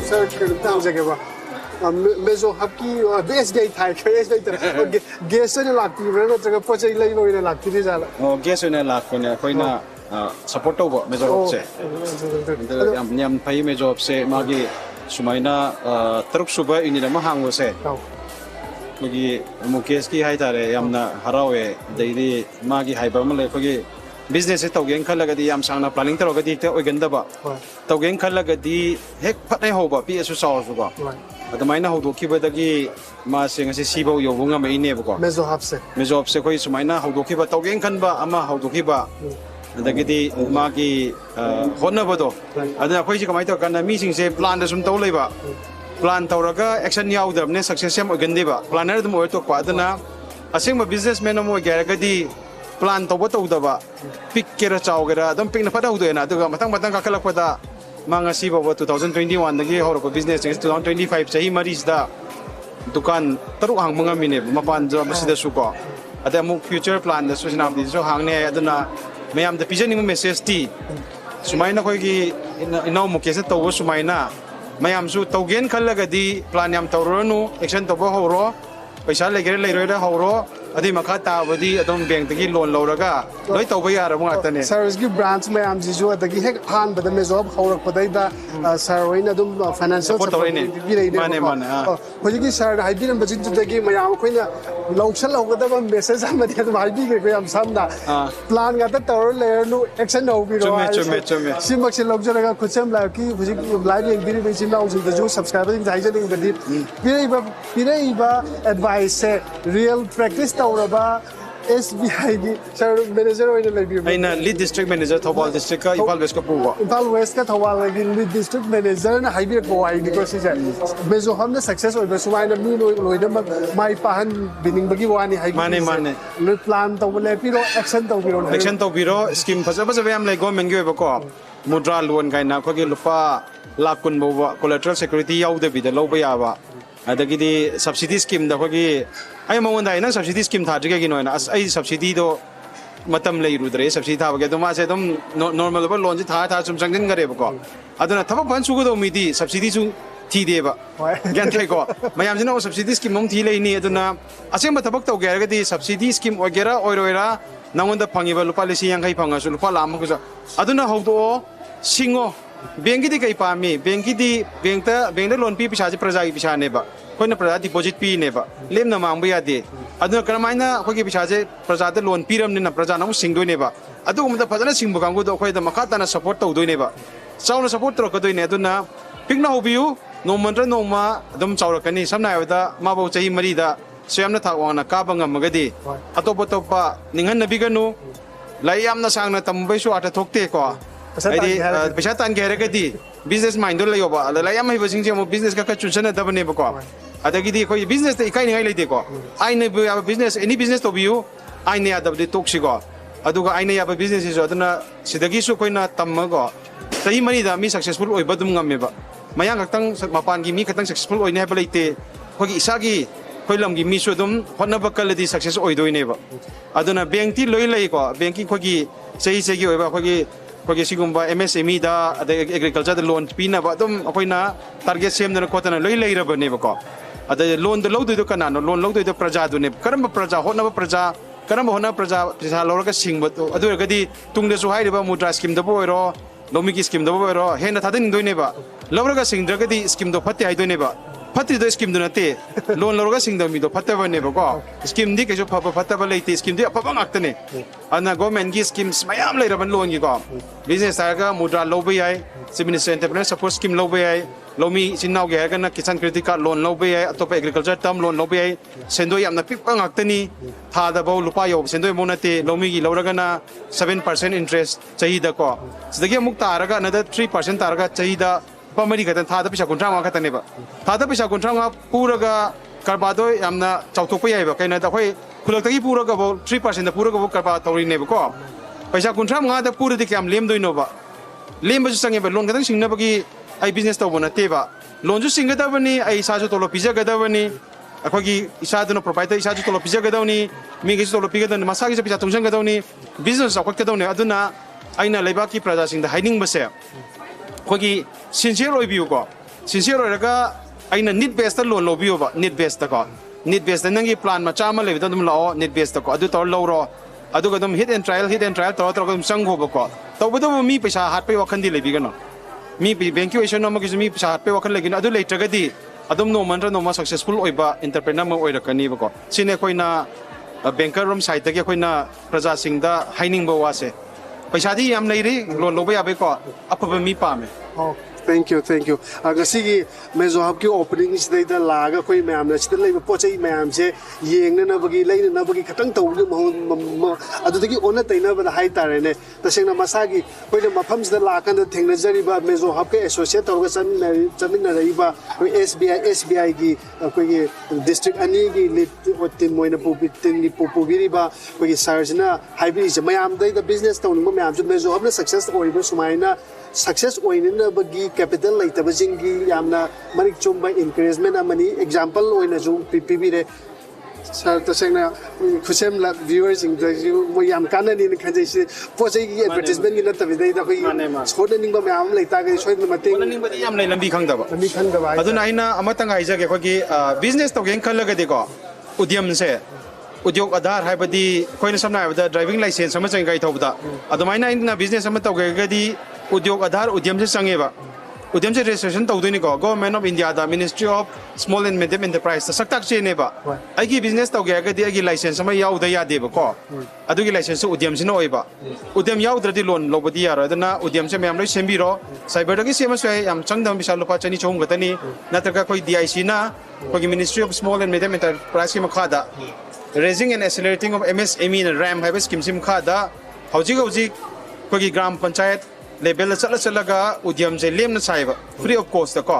sir, tao sẽ kêu Mazo Hub की base गई था base गई तो gas से लगती है ना तो पहुंचे ले वो इन्हें लगती थी ज़्यादा गैस इन्हें लगती है कोई ना सपोर्ट होगा Mazo Hub से यम भाई Mazo Hub से मागी सुमाइना तरुक सुबह इन्हें लम्हा हांगो से क्योंकि मुकेश की हाई तारे यमना हरावे डेली मागी हाई बर्मले क्योंकि business से तोगें खल लगती यम सांगना प्लानिंग तरो गती ते ओइगंदा बा तोगें खल लगती हेक फटने हो बा पी एसु साउ सुबा अदमाइना हो दोकी बदगी मा सिंग से सीबो योबुंगा में इने बको Mazo Hub से कोई सुमाइना हो दोकी बा तोगें खन बा अमा हो दोकी बा अदगदी मागी होना बदो अदना कोई कमाई तो करना मीटिंग से प्लान दसुम तो लेबा प्लान तौरगा एक्शन याउदबने सक्सेस सेम ओइगंदेबा प्लानर दम ओइ तो क्वादना असेंग बिजनेसमैन मो गेरगदी प्लान तब तौदबा पिकेरा चावगेरा अदम पिकना फटा उदोना अदुगा मतंग मतंग काखलकपदा मांगसी बाबा 2021 दगी हौरको बिजनेस 2025 चाही मरीसदा दुकान तरुक हांगमंगा मिने मपान जो मसिदा सुको अदे मु फ्यूचर प्लान द सुजना दिसो हांगने अदना मैम द पिजनिंग मेसेज टी सुमाइना कोइगी इनाउ मुकेस तौबो सुमाइना मैम सु तौगेन खलगदी प्लान याम तौरनु एक्शन तौबो हौरो पैसा लेगेरे लेरोइदा हौरो अदी मखा ताबदी अदम बैंक तगी लोन लौरगा लोय तौबो यारबो आतने सर्विस की ब्रांच में हम जिजो तगी हेक हान बद Mazo Hub हौरक पदैदा सर होइना दुम फाइनेंशियल सपोर्ट भी लेने माने माने होजी की सर हाइबिन बजिन तगी मयाम कोइना लौसल होगदब मेसेज हमदे तो हाइबी के हम सामना प्लान गाता तौर लेरनु एक्शन होबिरो चुमे सिमक से लौजरगा खुचम लाइव की होजी लाइव एक बिरि बेसिम लाउजिन द जो सब्सक्राइबर जाइजनिंग बदि पिरेइबा एडवाइस से रियल प्रैक्टिस तौरबा SBI की शोरूम मैनेजर होने लगी अइना lead district manager Thoubal district का इम्फाल वेस्ट का पुवा इम्फाल वेस्ट का थौबाल की लीड डिस्ट्रिक्ट मैनेजर ना हाईवे को आई निको सिसे Mazo Hub ने सक्सेस होय बसुमाइना मी लोइना माई पाहन बिनिंग बगी वानी हाईवे माने प्लान तौबले पिरो एक्शन तौबिरो स्कीम फजबा याम ले गवर्नमेंट गे बको मुद्रा लोन गाइना खोगे लुपा लाख कुन बो कोलेटरल सिक्योरिटी याउदबि द लौबा याबा अदगिदी सब्सिडी स्कीम दखोगी आई मौन दाइना सब्सिडी स्कीम थाजगे कि नोइना अस आई सब्सिडी दो मतम लेरुद्रे सब्सिडी थाबगे तो मासे दम नॉर्मल बा लोन जी था सुम संगन करे बको अदना थब बन सुगो दो मिदी सब्सिडी सु थी देबा ग्यान थैको मयाम जिना सब्सिडी स्कीम मम थी लेनी अदना असेम थबक तो गेरगदी सब्सिडी स्कीम ओगेरा ओइरोइरा नंगोंदा फंगिबा लुपा लिसि यांखै फंगासु लुपा लाम कुजा अदना हौदो सिंगो बैंक की कई पामी बैंक बैंक लोन पी पिछा प्रजा की पिछा ने कोई प्रजा डिपोजिट पी ने लेमना मांग यादे करमायना अखोई पिछा से प्रजा लोन पीरमने प्रजा नमु सिंगदोने फजन सिंब कांगुदो अखोई मखा ताना सपोर्ट तौदोने चाउना सपोर्ट तौरकदोने अदुना पिकना होबियु नोमंत्र नोमा अदुम चाउरकनी समना हायबदा माबो चही मरीदा स्वयंना थावाना काबा ngमगदी अतोप अतोपा निंगनबिगनु लायामना सांगना तंबैसु आटा थोकते को पैसा तान गेरगदी बिजनेस माइंड लेयोबा लायाम हिबसिंग जे बिजनेस का चुनसन दबने बको अदगिदी कोई बिजनेस ते इकाई निगाई लेते को आइने बिजनेस एनी बिजनेस तो बियु आइने यादबदे तोक्सिको अदुगा आइने याबा बिजनेस इज अदना सिदगी सु कोइना तम्मगो सही मनीदा मी सक्सेसफुल ओइ बदुम ngमेबा मयांग खतंग मपान की मी खतंग सक्सेसफुल ओइने हाबा लेते खोगी इसागी खोइलम की मी सु दुम होनबा कलदी सक्सेस ओइदोइनेबा अदुना बैंक ती लोइ लेको बैंक की खोगी सही सही ओइबा खोगी सिगुम्बा MSME दा एग्रीकल्चर लोन पीना अखोना टारगेट सेमदना खोतना लोई लेरबनेबको अद लोन लौदो कनानो लोन लौदो प्रजादुने करम प्रजा होनब प्रजा करम होना प्रजा पैसा लौरगा सिंगबतो अदुरगदी तुंगदसु हाइरिबा मुद्रा स्कीम दबो ओइरो लोमी की स्कीम दबो ओइरो हेना थादनिंदोइनेबा लौरगा सिंगद्रगदी स्कीम दो फते हाइदोइनेबा फत्रिदो स्कीम दो नते लोन लौरगा सिंगदमिदो फतेबनेबको स्कीम दी केसो फब फतब लेते स्कीम दी अफबा ngakतने अना गवर्नमेंट की स्कीम्स मयाम लेरबन लोन की को बिजनेस आगा मुद्रा लौबे याय सिमिनिस एंटरप्रेन्योर सपोर्ट स्कीम लौबे याय लोमी चिन्नाव गे हागना किसान क्रेडिट कार्ड लोन लौबे याय अतोप एग्रीकल्चर टर्म लोन लौबे याय सेंदो यामना पिपा ngakतनी थादबो लुपा यो सेंदो मोनते लोमी की लौरगना 7% इंटरेस्ट चाहिदा को सिदगे मुक्ता आरगा अनदर 3% तारगा चाहिदा पमरी खतन थादा पैसा कुंट्रा मा खतनेबा थादा पैसा कुंट्रा मा पूरगा करबादो यामना चाउथोप यायबा कैना द खोय खुलक्तगी पूरगा बो 3% द पूरगा बो करबा तौरिनेबा को पैसा कुंट्रा मा द पूरदि क्याम लेमदोइनोबा लेमबसु संगेबा लोन खतन सिंगनबगी आई बिजनेस तौबो नतेबा लोनजु सिंगदबनी आई साजु तोलो पिजगदबनी अखोगी इसादनो प्रोपाइटर इसाजु तोलो पिजगदवनी मिगिसु तोलो पिगदन मसागी पैसा तुंजंगदवनी बिजनेस अखोकदवनी अदुना आइना लेबाकी प्रजा सिंग द हाइनिंग बसे खोगी सिंसियर ओइबियु को sincere ओइरगा aina need based loan lobi ba need based ko need based nangi plan ma chama le dum lao need based ko adu tor lo ro adu ga dum hit and trial tor dum sang ho ba ko to bu dum mi paisa hat pe wakhan di le bi gano mi evacuation no ma ki mi paisa hat pe wakhan le gin adu le traga di adum no man ra no ma successful oiba entrepreneur ma oira kani ba ko sine koina banker room side ta ke koina praja sing da haining ba wa se paisa di yam nei ri loan lo ba ya be ko apa mi pa me thank you agasi Mazo Hub ki opening is dai da laga koi mayam na chita lai po chai mayam se yeng na bagi lai na bagi khatang tau ge mo adu dagi ona taina ba hai tare ne taseng na masagi koi na mafam da la kan da thengna jari ba Mazo Hub ke associate tau ga chamin na rai ba koi SBI gi koi gi district ani gi lit otin moina pu bitin ni pu biri ba koi gi sarjna hai bi je mayam dai da business tau mo mayam ju Mazo Hub na success oi ba sumaina success oinina bagi capital lai tabajingi yamna manik chumba encouragement amani example oina ju PPB re sir tasengna khusem la viewers ing mo yam kanani ni khanje si pojai gi advertisement gi lata bidai da koi schoda ning ba yam lai ta ga soi ma te ning ba yam lai lambi khang da ba aduna aina amatang aija ge khoi business to gen khalaga de ko udyam se udyog adhar haibadi koina samna haibada driving license sama chang gai thobda adumaina ina business sama to ge di udyog adhar udyam se changeba udyam se registration tawduni ko government of India da Ministry of Small and Medium Enterprise ta saktak che ne ba aigi business tawge ga di agi license sama yaw da ya de ba ko adugi license udyam se no oiba udyam yaw dradi loan lobadi yaro adana udyam se memloi sembiro cyber da gi sema swai yam changdam bisal lupa chani chom gatani natraka koi DIC na koi Ministry of Small and Medium Enterprise ki makhada raising and accelerating of MSME and RAM have scheme sim khada hauji koi gram panchayat level chalaga udyam je lemna saiba free of cost ko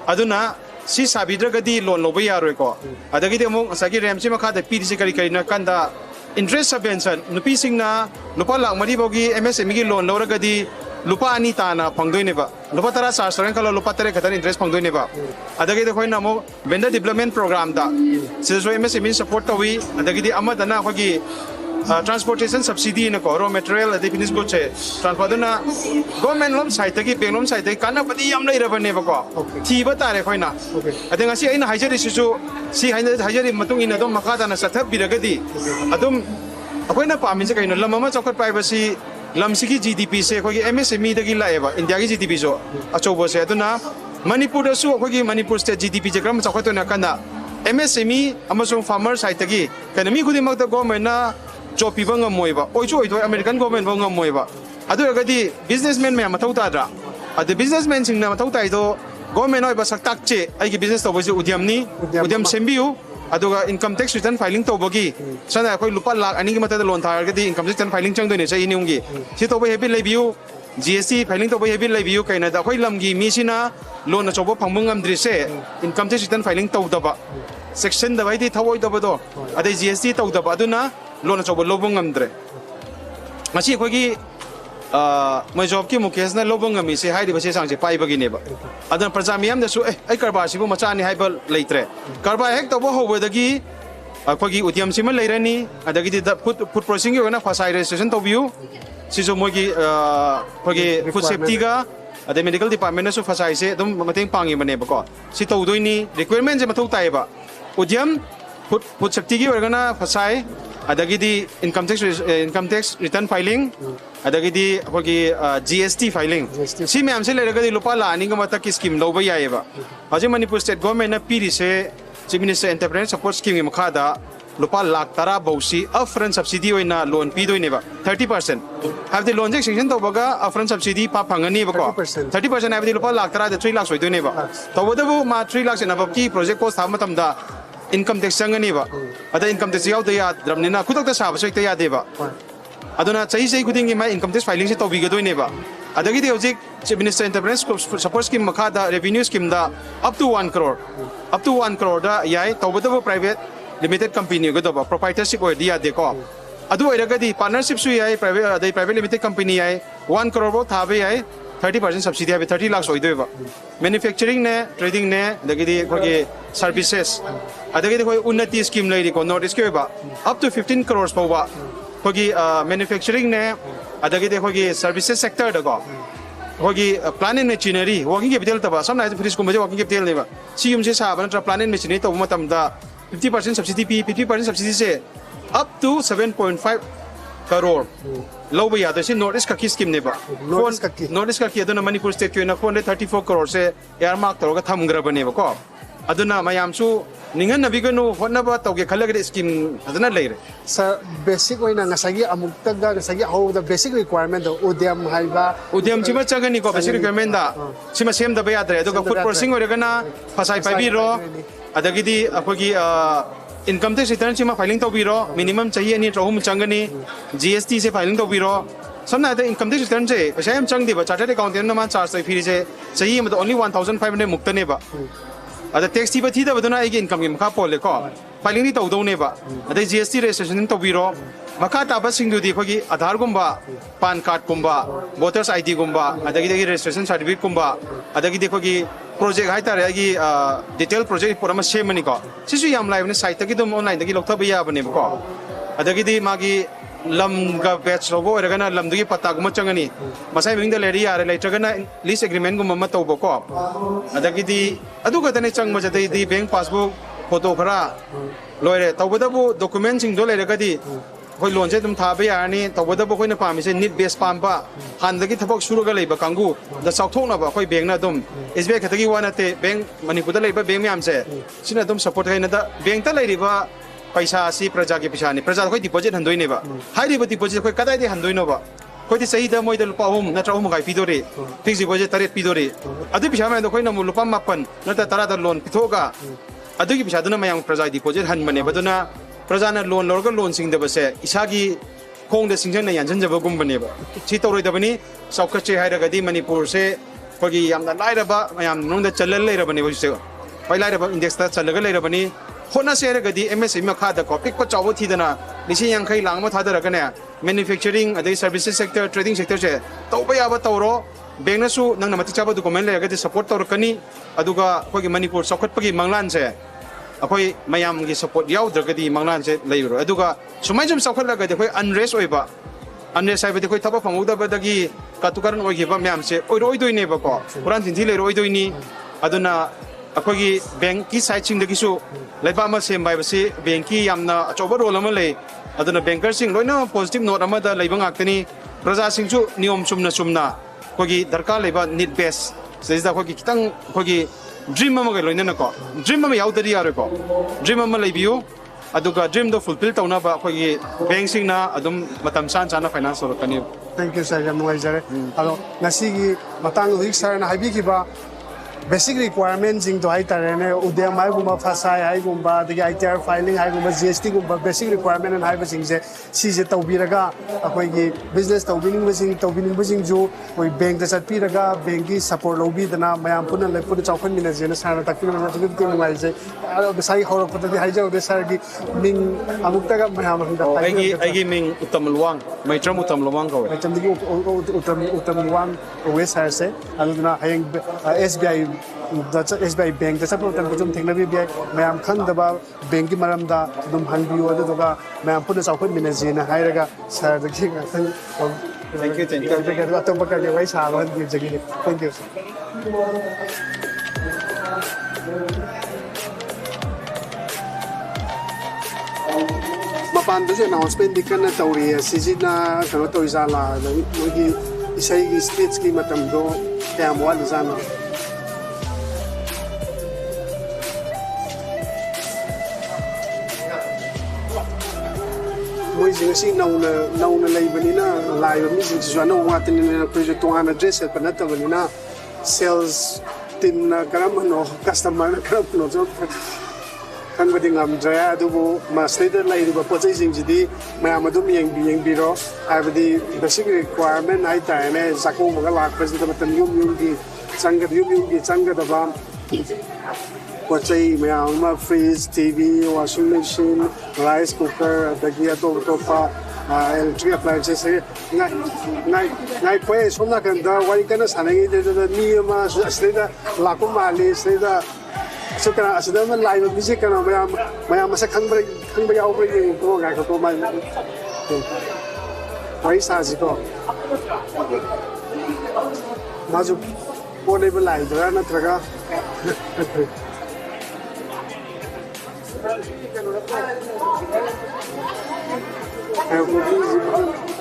aduna si sabidra gadi loan loba yaroi ko adagi de mo asagi RAM sim khada PDC kari na kanda interest subvention nupi singna lupa lak mari bogi MSME gi loan lora gadi lupa ani ta na phangdoi ne ba lupa tara sar sarang kala lupa tare khatan interest phangdoi ne ba adagi de khoina mo vendor development program da siso MSME support tawi adagi de amada na khogi transportation subsidy na ko raw material adi finish goods che transport na government lom side ta gi bank lom side ta kana padi yam lai ra bane ba ko thi ba tare khoina adi ngasi aina haijari sisu si haijari matung ina dom makada na sathab biragadi adum akoina pamin se kaino lamama chokot privacy lamsiki GDP se khogi MSME dagi laeba India gi GDP so achobo se aduna Manipur da su khogi Manipur state GDP je gram chokot na kana MSME amasung farmer side tagi kana mi khudi mak da government na job piba ngamoiba oicho American government ba ngamoiba adu agadi businessman me mathau ta dra adu businessman sing na mathau tai do government oi ba saktak che ai gi business to boji udyam sembiu aduga income tax return filing to bogi sana koi lupa lakh ani gi mata loan thar gadi income tax return filing chang do ne chai inungi si to ba hebi lebiu GST filing to ba hebi lebiu kaina da koi lamgi mi sina loan na chobo phangmungam dri se income tax return filing to da ba section da bai di thawoi da ba do ade GST to da ba aduna loan chobo lobong amdre masi khogi my job ki mukesh na lobong ami se haidi base sangje pai bagi ne ba adan prajamiam da su ai karba sibu machani haibal leitre karba hek to bo hobo dagi khogi udyam sima leirani adagi da food processing yo na fasai registration to view siso mogi khogi food safety ga ade medical department na su fasai se dum mateng pangi mane ba ko si to doini requirement je mathau tai ba udyam food safety gi organa fasai adagi di income tax return filing adagi di akogi GST filing si me amse lega di lupa la ani ngama ta ki scheme loba yaeba aje Manipur state government na piri se chief minister entrepreneur support scheme makhada lupa lakh tara bausi upfront subsidy oina loan pi doi neba 30% have the loan section to baga upfront subsidy pa phangani ba ko 30% have the lupa lakh tara de 3 lakhs oi doi neba to bodabu ma 3 lakhs na ki project cost ha matam da income tax changani ba ada income tax yaw da ya dramnina khudak ta sa ba sek ta ya de ba aduna chai khudingi ma income tax filing se to bi ga doi ne ba adagi de hojik chief minister entrepreneur support scheme makha da revenue scheme da up to 1 crore da yai to bodabu private limited company go ba proprietorship oi dia de ko adu oiraga di partnership su yai private limited company yai 1 crore bo thabe yai 30% subsidy have 30 lakhs oi doiba manufacturing ne trading ne adagi khogi services adagi khoi unnati scheme lai ko notice ke ba up to 15 crores pawa khogi manufacturing ne adagi khogi services sector da ko hogi plant and machinery working capital taba samna fridge ko working capital ne ba si yum se sa ban tra plant and machinery to matam da 50% subsidy p 50% subsidy se up to 7.5 crore low ba ya to se notice ka scheme ne ba notice ka ki aduna manipur state ko na 434 crore se earmark to ga thamgra ba ne ba ko aduna mayam su ningan nabi ko no honna ba to ge khalagre scheme aduna leire sir basic oina ngasagi amukta ga ngasagi how the basic requirement do udyam haiba udyam chima chagani ko basic requirement da sima sem da ba ya dre do ga food processing ore gana phasai pai bi ro adagidi akogi income tax return chima filing to biro minimum chahi ani rohum changani GST se filing to biro samna the income tax return che pasayam chang de ba chartered accountant na man charge sai fee se chahi ma only 1500 mukta ne ba ada tax ti ba thi da ba na igi income gi makha pole ko filing ni to do ne ba ada GST registration to biro makha ta ba sing du di khogi Aadhaar gumba pan card gumba voters ID gumba adagi registration certificate gumba adagi dekho gi project hai tare agi detail project pura ma semani ko sisu yam live ne site gi dum online gi lokta biya bane ko adagi di magi lam ga batch logo ergana lam dugi pata gum changani masai ming da leri are laitagana lease agreement gum ma to ko adagi di adu ga tane chang ma jadai di bank passbook photo khara loire tawbada bu document sing do le ga di hoi loan se dum tha ba ya ni tawbada bu khoi na pami se need base pam ba han dagi thapok shuru ga leiba kangu da chawthok na ba khoi bank na dum SBI khatagi wana te bank manipur da leiba bank myam se sina dum support kai na da bank ta leiri ba paisa si praja ke pisa ni praja khoi deposit handoi ne ba hai ri ba deposit khoi kadai de handoi no ba khoi ti sahi da moi da lupa hum na tra hum ga pi do re fixed deposit tare pi do re adu pisa ma da khoi na mu lupa mapan na ta tara da loan pithoga adu gi pisa duna mayang praja deposit han mane ba duna प्रजाना loan लौरगा loan सिंग दबसे इसागी खोंग द सिंजन न यानजन जब गुम बनेबा छि तौरoi दबनी सौखचे हाइरगदी मणिपुर से खोगी यामना लाइरबा मयाम नोंग द चलल लेरबनी बसे पै लाइरबा इंडेक्स ता चलगा लेरबनी होना सेरगदी एमएसएमई मखा द कॉपिक को चावो थीदना लिसि यांखै लांग मा थादरगने मैन्युफैक्चरिंग अदै सर्विसेस सेक्टर ट्रेडिंग सेक्टर से तौबा याबा तौरो बेंगनसु नंगना मति चाबा डॉक्यूमेंट लेरगदी सपोर्ट तौरकनी अदुगा खोगी मणिपुर सौखटपगी मंगलान से अखोई मयाम की सपोर्ट याउद्रगदी मंगलान से लेरो अदुगा सुमाय जम सौखटलगदी अखोई अनरेस्ट ओइबा अनरेस्ट हाइबदि अखोई थबा फंगौदबदगी कातुकरन ओइगिबा मयाम से ओइरोइदोइनेबको पुरान थिन्थि लेरोइदोइनी अदुना अखोगी बैंक की साइड सिंगदगिसु लेबा मा सेमबाइबसि बैंक की यामना अचोबा रोल अमा ले अदुना बैंकर सिंग लोइना पॉजिटिव नोट अमा दा लेबा ngakतनी प्रजा सिंगसु नियम सुमना सुमना खोगी दरकार लेबा नीड बेस सेजदा खोगी कितंग खोगी ड्रीम अमा गै लोइना को ड्रीम अमा याउदरी यारे को ड्रीम अमा लेबियो अदुगा ड्रीम दो फुलफिल तौना बा खोगी बैंक सिंगना अदुम मतम सान साना फाइनेंस रकनी थैंक यू सर यम वाइजरे अदो नसीगी मतंग हुई सर ना हाइबी की बा basic requirements in to haitare ne udyam hai gumba phasai hai gumba the ITR filing hai gumba GST gumba basic requirement and hai basing se si je tawbiraga akoi gi business tawbining basing jo koi bank da chat piraga bank gi support lobi dana mayam puna le puna chawkhan mina je na sana takki na takki ke mobile je aro sai khawra pata di haija de sar gi ming amukta ga mayam da ai gi ming utam luang maitram utam luang ko maitram di utam luang we sar se aluna hayeng SBI SBI bank that's about them kujum thingna bi mayam khan daba bank ki maram da dum hanbiyo aduga mayam puna chawkhan mina je na hairaga sar da ki ngan thank you atom bakar ge wai sa ran gi jagi thank you mapan du se announcement dikan na tawri sijina kano to izala gi isai gi speech ki matam do tam wal zana moi jing si nauna leibanina live music jwana watanina project on address pa na tabanina sales team na karam no customer na karam no jo kan bading am jaya adubo ma stater lai du pa chai jing jidi ma madum yang biro abadi basic requirement ai ta ne sako ma la president ba tan yum gi changa da ba Kochai mayama fridge, TV, washing machine, rice cooker, dagi ato pa electric appliances ngai koi somna kanda wai kana sanai de ni ma asida lakum mali asida sukana asida ma live music kana mayama sa khang ba yaw ba ni ko ga ko ma wai sa ji ko Mazo pon level line dra na traga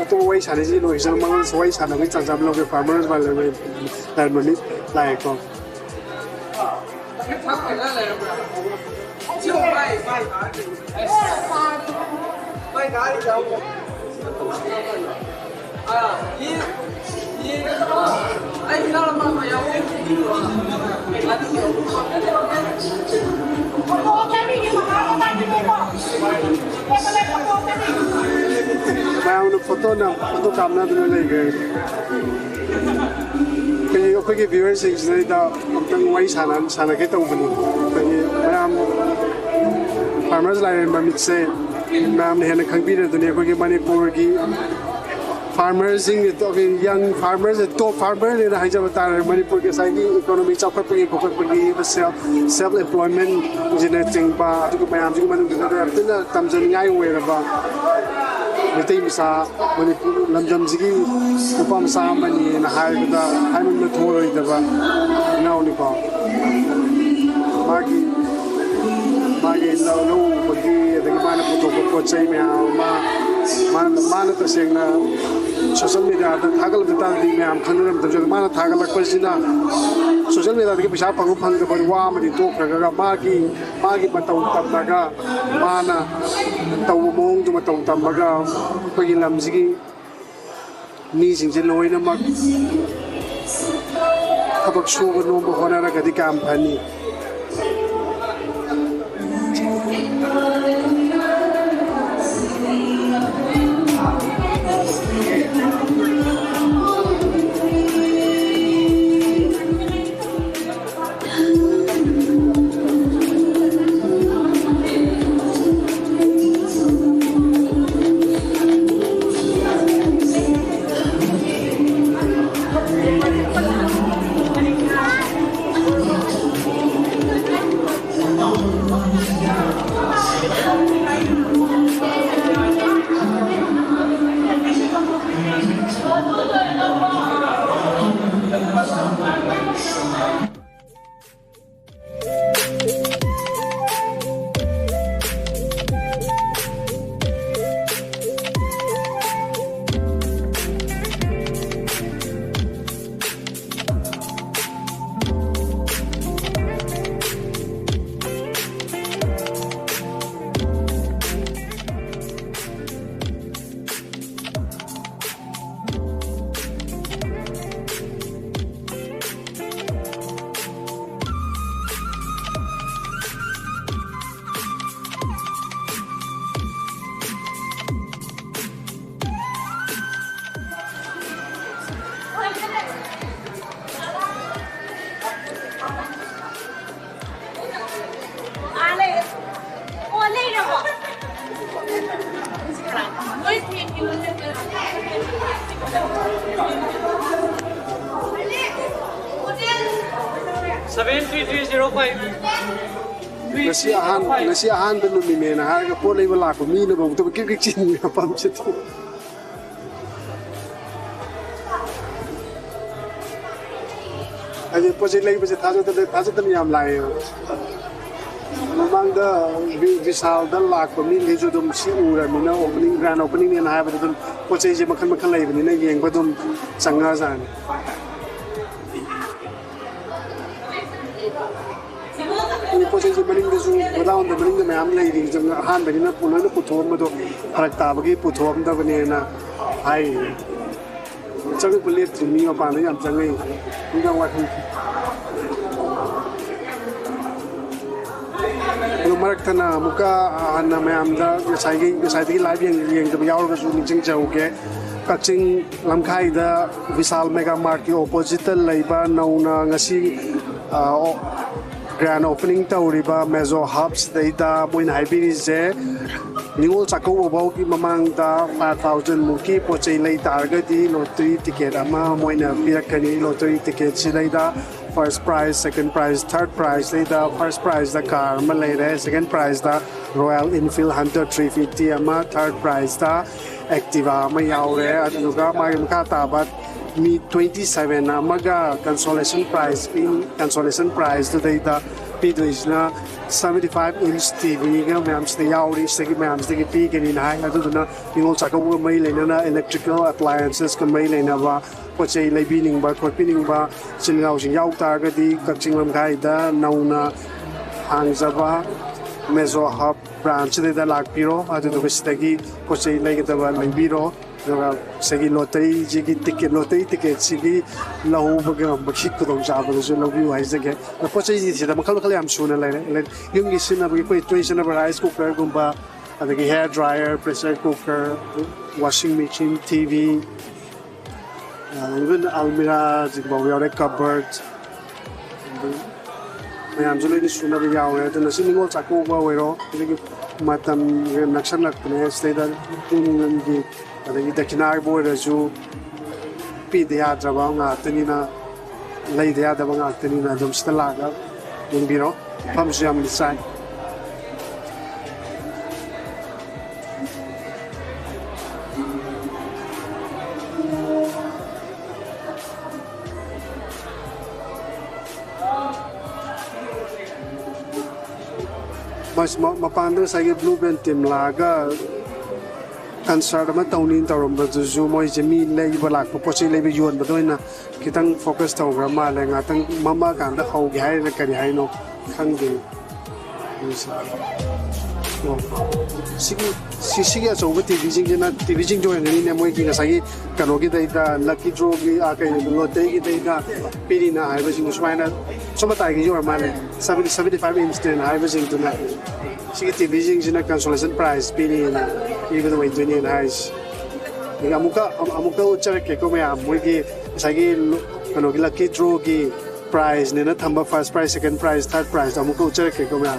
to way sana ji lo isa mang way sana ngi chang jam lo ke farmers ba le dan mani lai ko Mau nu foto kamera tu le ke cái viewers sing này da tang wai sana ke tong bani cái mam farmers lai ma mit se mam ne han khang bi de dunia ko ke Manipur ki farmers sing talking young farmers top farmer ne hai jab ta Manipur ke sai ki economy chapar pe ko self employment generating ba tu ko mam ji man du da ta tam jan ngai we ra ba Mitai misa Manipur lamjam jigi upam sa mani na hai da hai mun na thoi da ba now ni ko magi no bagi da ki mana puto ko chai me mana ta seng na social media da thagal bita di me am khanram da mana thagal ko sina social media da ki pisa pangu phang da ba wa ma di to ka magi batau tam daga mana tau mong tu matau tam baga ko lam sigi ni sing je loi na mak kabak shu no mo hona ra kadi kam phani Nasi ahan benu ni mena harga pole wala ko mi na ba to ki chin ni pam che to aje poje lai poje thajo ta yam lai mamang da visal da la ko mi le jo dum si ura mi na opening grand opening ni na ha ba dum poje je makhan lai ni na yeng ba dum changa jan poche je maling de su without the maling de mam lai ri jang han ba ni na pulo na puthom ma do harak ta ba gi puthom da bane na ai chang ku le tu mi ma pa na yam chang ei ni ga wa thu no marak thana muka na mam da sai gi live yeng da yaw ga su ni chang chau ke Kakching Lamkhai da Visal Mega Mart ki opposite laiba nauna ngasi grand opening tauriba Mazo Hubs data moin haibiri je ningol chako bau ki mamang da 5000 muki pochei lai targa di lottery ticket ama moina pirakani lottery ticket silai da first prize second prize third prize da first prize da car malai re second prize da Royal Enfield Hunter 350 ama third prize da Activa ma yaure aduga ma ka ta ba mi 27 na maga consolation prize today da P2 75 inch TV nga mayam ste yauri ste mayam ste pi ke ni hai adu na ingol chakaw mai le na electrical appliances ka mai le na ba pochei lai bining ba khot pining ba chingau sing yau ta ga di Kakching Lamkhai da nauna hangzaba Mazo Hub branch de da lakpiro adu do stagi pochei lai ga ba lai biro segi lottery jigi ticket sigi lau baga bakhi kudong jaba so lau bi wai jage na pochai ji da makal kal am suna lai yung gi sina bagi koi tuition of rice cooker gumba adagi hair dryer pressure cooker washing machine TV even almirah jig ba yore cupboard mayam jule ni suna bi yawe to na siningol chako ba wero adagi matam naksan lakne stay da tungi adagi dakina boy rasu pi de ya jaba nga tanina lai de ya da nga tanina dum stalaga biro pam jam lisai mas mapandang sa blue band team laga concert ma tawnin tawram ba ju moi jemi lei balak po pochi lei yon ba doina kitang focus taw gra ma le nga tang mama kan da hau gi hai na kari hai no khang ge sigi so ba TV jing jo ni ne moi gi nga sai kano gi dai da lucky draw gi a kai ni lo dai gi dai da piri na hai ba jing so na so ma tai gi yo ma le 75 inch ten hai ba jing tu na sige TV jing jina consolation prize piri na even the way doing it has amuka uchare ke ko me amui gi sagi kano gi lucky draw gi prize ne na thamba first prize second prize third prize amuka uchare ke ko me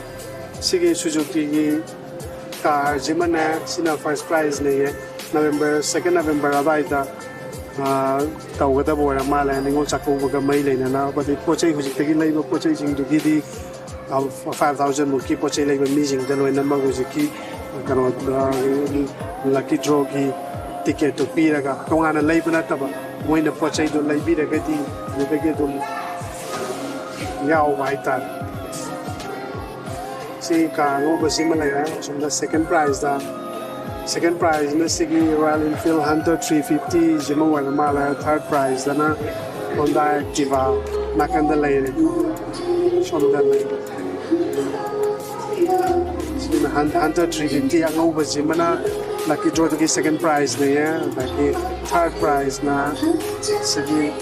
sige Suzuki gi car jimana sina first prize ne ye November 2nd November abaita tau ga da bora mala ne ngol chakko ga mai le na ba de pochai hu jik gi lai ba pochai jing du gi di 5000 mu ki pochai lai ba mi jing da lo na ma gu ki kano lucky draw ki ticket to piraga tongana leibna taba moina pochai do leibiraga di dege do yao waita si ka ngo basima la from the second prize na sigi Royal Enfield Hunter 350 jimo wala mala third prize na Honda Activa nakanda leire shonda leire Hunter 350 ang over jimana lucky draw to second prize na ya like third prize na sige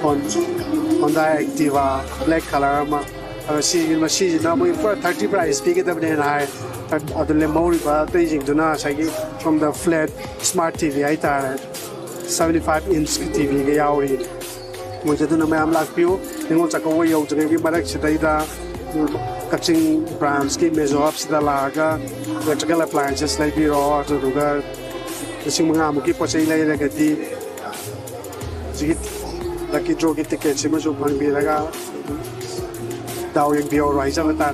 Honda Activa black color ma si na mo for 30 prize pick it up na hai adule mo ba tejing duna sige from the flat smart TV ai tar 75 inch TV ga yawi mo jaduna may am lakpio ningo chakaw yo jage gi barak sitai da Kakching brands ki Mazo Hub sida laga electrical appliances lai biro to duga sing mga mo ki pochai lai la gati jigit lucky draw ki ticket sima jo bang bi laga daw yang bio rai sa mata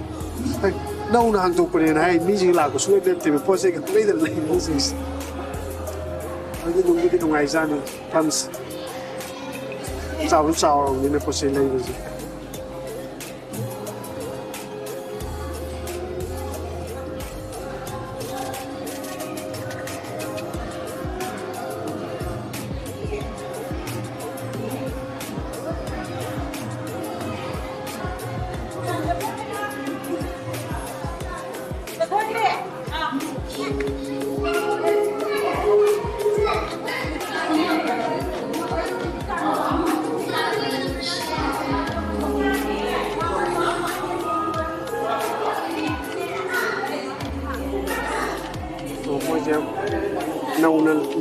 nau na hang tu pune nai mi jing la ko suai dem te pochai ka lai da lai mo sis ai dum gi tu ngai san pams sao ni me pochai lai ji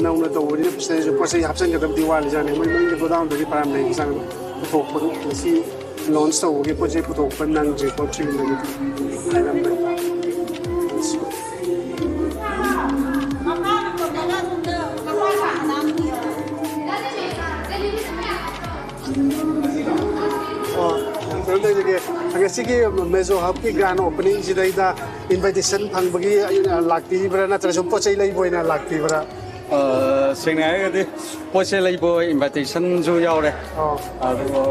nauna to wuri percentage po sa hapsan ga dabdi wali jane mai mai go down dari param nei sang to po si launch to ge po je po to pan nang je po trim nei Sige, Mazo Hub ki grand opening sida ida invitation phang bagi lakti bra na tra so pochai lai boina lakti bra ꯁꯦꯡꯅ ꯍꯥꯏꯔꯒꯗꯤ ꯄꯣꯠꯁꯦ ꯂꯩꯕ ꯏꯟꯚꯥꯏꯇꯦꯁꯟꯁꯨ ꯌꯥꯎꯔꯦ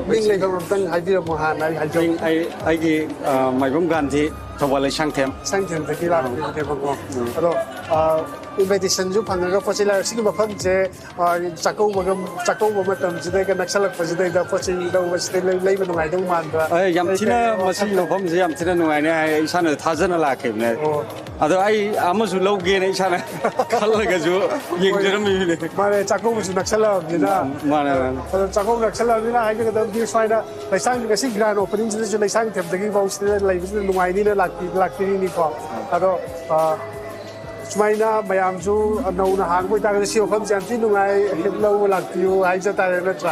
ꯃꯤꯡ ꯂꯩꯐꯝ ꯑꯝꯇꯪ ꯍꯥꯏꯕꯤꯔꯝꯃꯣ ꯍꯥꯟꯅ ꯑꯩ ꯍꯥꯏꯖꯧ ꯑꯩꯒꯤ ꯃꯥꯏꯕꯝ ꯒꯥꯟꯙꯤ ꯊꯧꯕꯥꯜ ꯂꯩꯁꯥꯡꯊꯦꯝ ꯁꯥꯡꯊꯦꯝꯗꯒꯤ ꯂꯥꯛꯄꯅꯦꯕꯀꯣ ꯑꯗꯣ invitation ju phanga pochi la sigi mafam je chakau matam jidai ga naksalakpajidai da pochi da wasdai leiba nungai dong mandra yam thina masi mafam je yam thina nungai ne hai isana thajana lakhibne ado ai amasu lawge ne isana khalaga ju yengjaram mi ne mare chakau ju naksala bina mane chakau naksala bina hai ga da bi faida laisang ga si grand opening je laisang them dagi bausde leiba nungai ni la lakti ni ko ado Sumaina mayamju nauna hangboy taga si ofam janti nungai hitlo laktiu hai jata na tra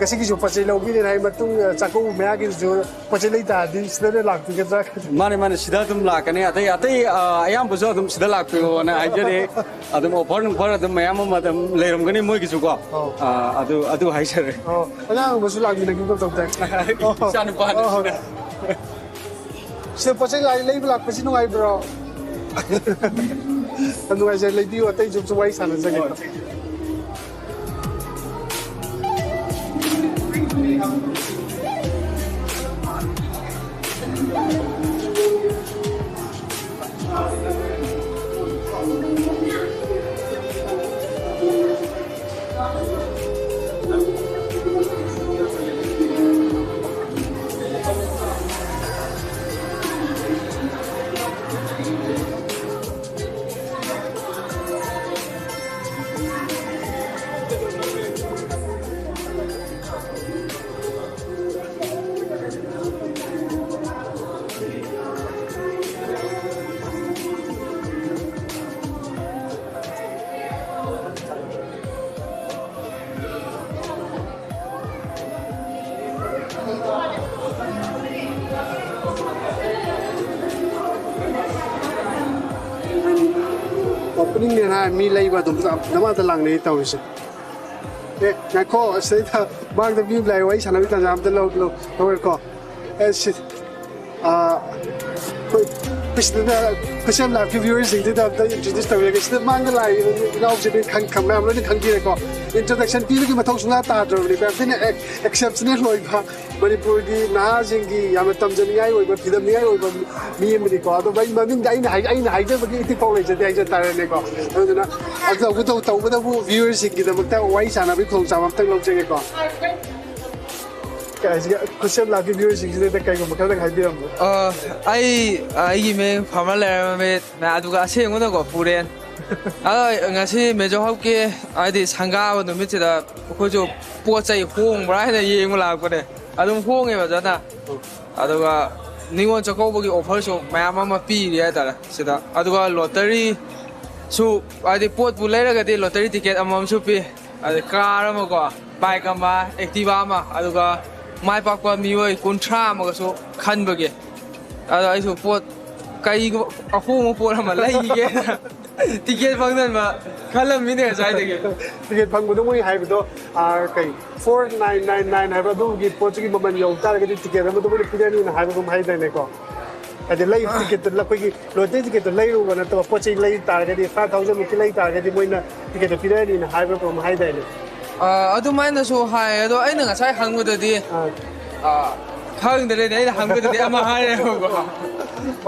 kasi ki ju pachai lo bi nei matung chako mya ki ju pachai lai ta di sida laktu ke tra mane sida dum lakane atai ayam bu jo dum sida laktu na ai jere adum offer nung for adum mayam madam leiram gani moi ki ju ko adu hai sare ana musu lagi na ki ko ta san pa se pachai lai lak pachai nungai bro Ano nga siya, lady, watay jump sa wais, ano sa gito? Opening niya na, may live ba doon? Namata lang na ito. Nako, sa ito, bang na view live, sana kita jam the log ko. Shit. KhutSem la viewers dito da introduce tayo kasi mang lai now je kan kamera mo ni kan dire ko introduction pili ki mathong sunga ta dro ni pa tin exceptional loi ba manipur gi na jingi yamatam janiai oi ba phidam niai oi ba mi mi ko ado bai mamin dai na hai je ba ki ti pole je dai je ta ne ko aduna ado ko to ba bu viewers gi da makta wai sana bi thong sam tak lo je ko KhutSem la viewers gi da kai ko makal hai biram I me family me na aduga se ngono go puren ngasi Mazo Hub ki ai di sanga no mi da ko jo po chai hong bra na ye ngo la ko de adum hong e ba jana aduga ningon chako bo gi offer so ma ma pi ri da sida aduga lottery su ai di pot bu lai ra ga di lottery ticket amam su pi ai car ma ko bike ma activa ma aduga mai pa ko mi oi kontra ma so khan ba ge I so pot kai ako po naman laige ticket pang nan ba kalam mi ne sai de ticket pang mo mo hai do kai 4999 hai ba do gi pot gi maman yo ta ga ticket mo do mo pide ni hai ba ko hai de ne ko ade lai ticket la ko gi lo de ticket lai ru ga na to pot gi lai ta ga di 5000 mi ki lai ta ga di mo na ticket pide ni hai ba ko hai de ne adu mai na so hai ado ai na ga sai hang mo de di Hangdare ne hangdare ama hare ko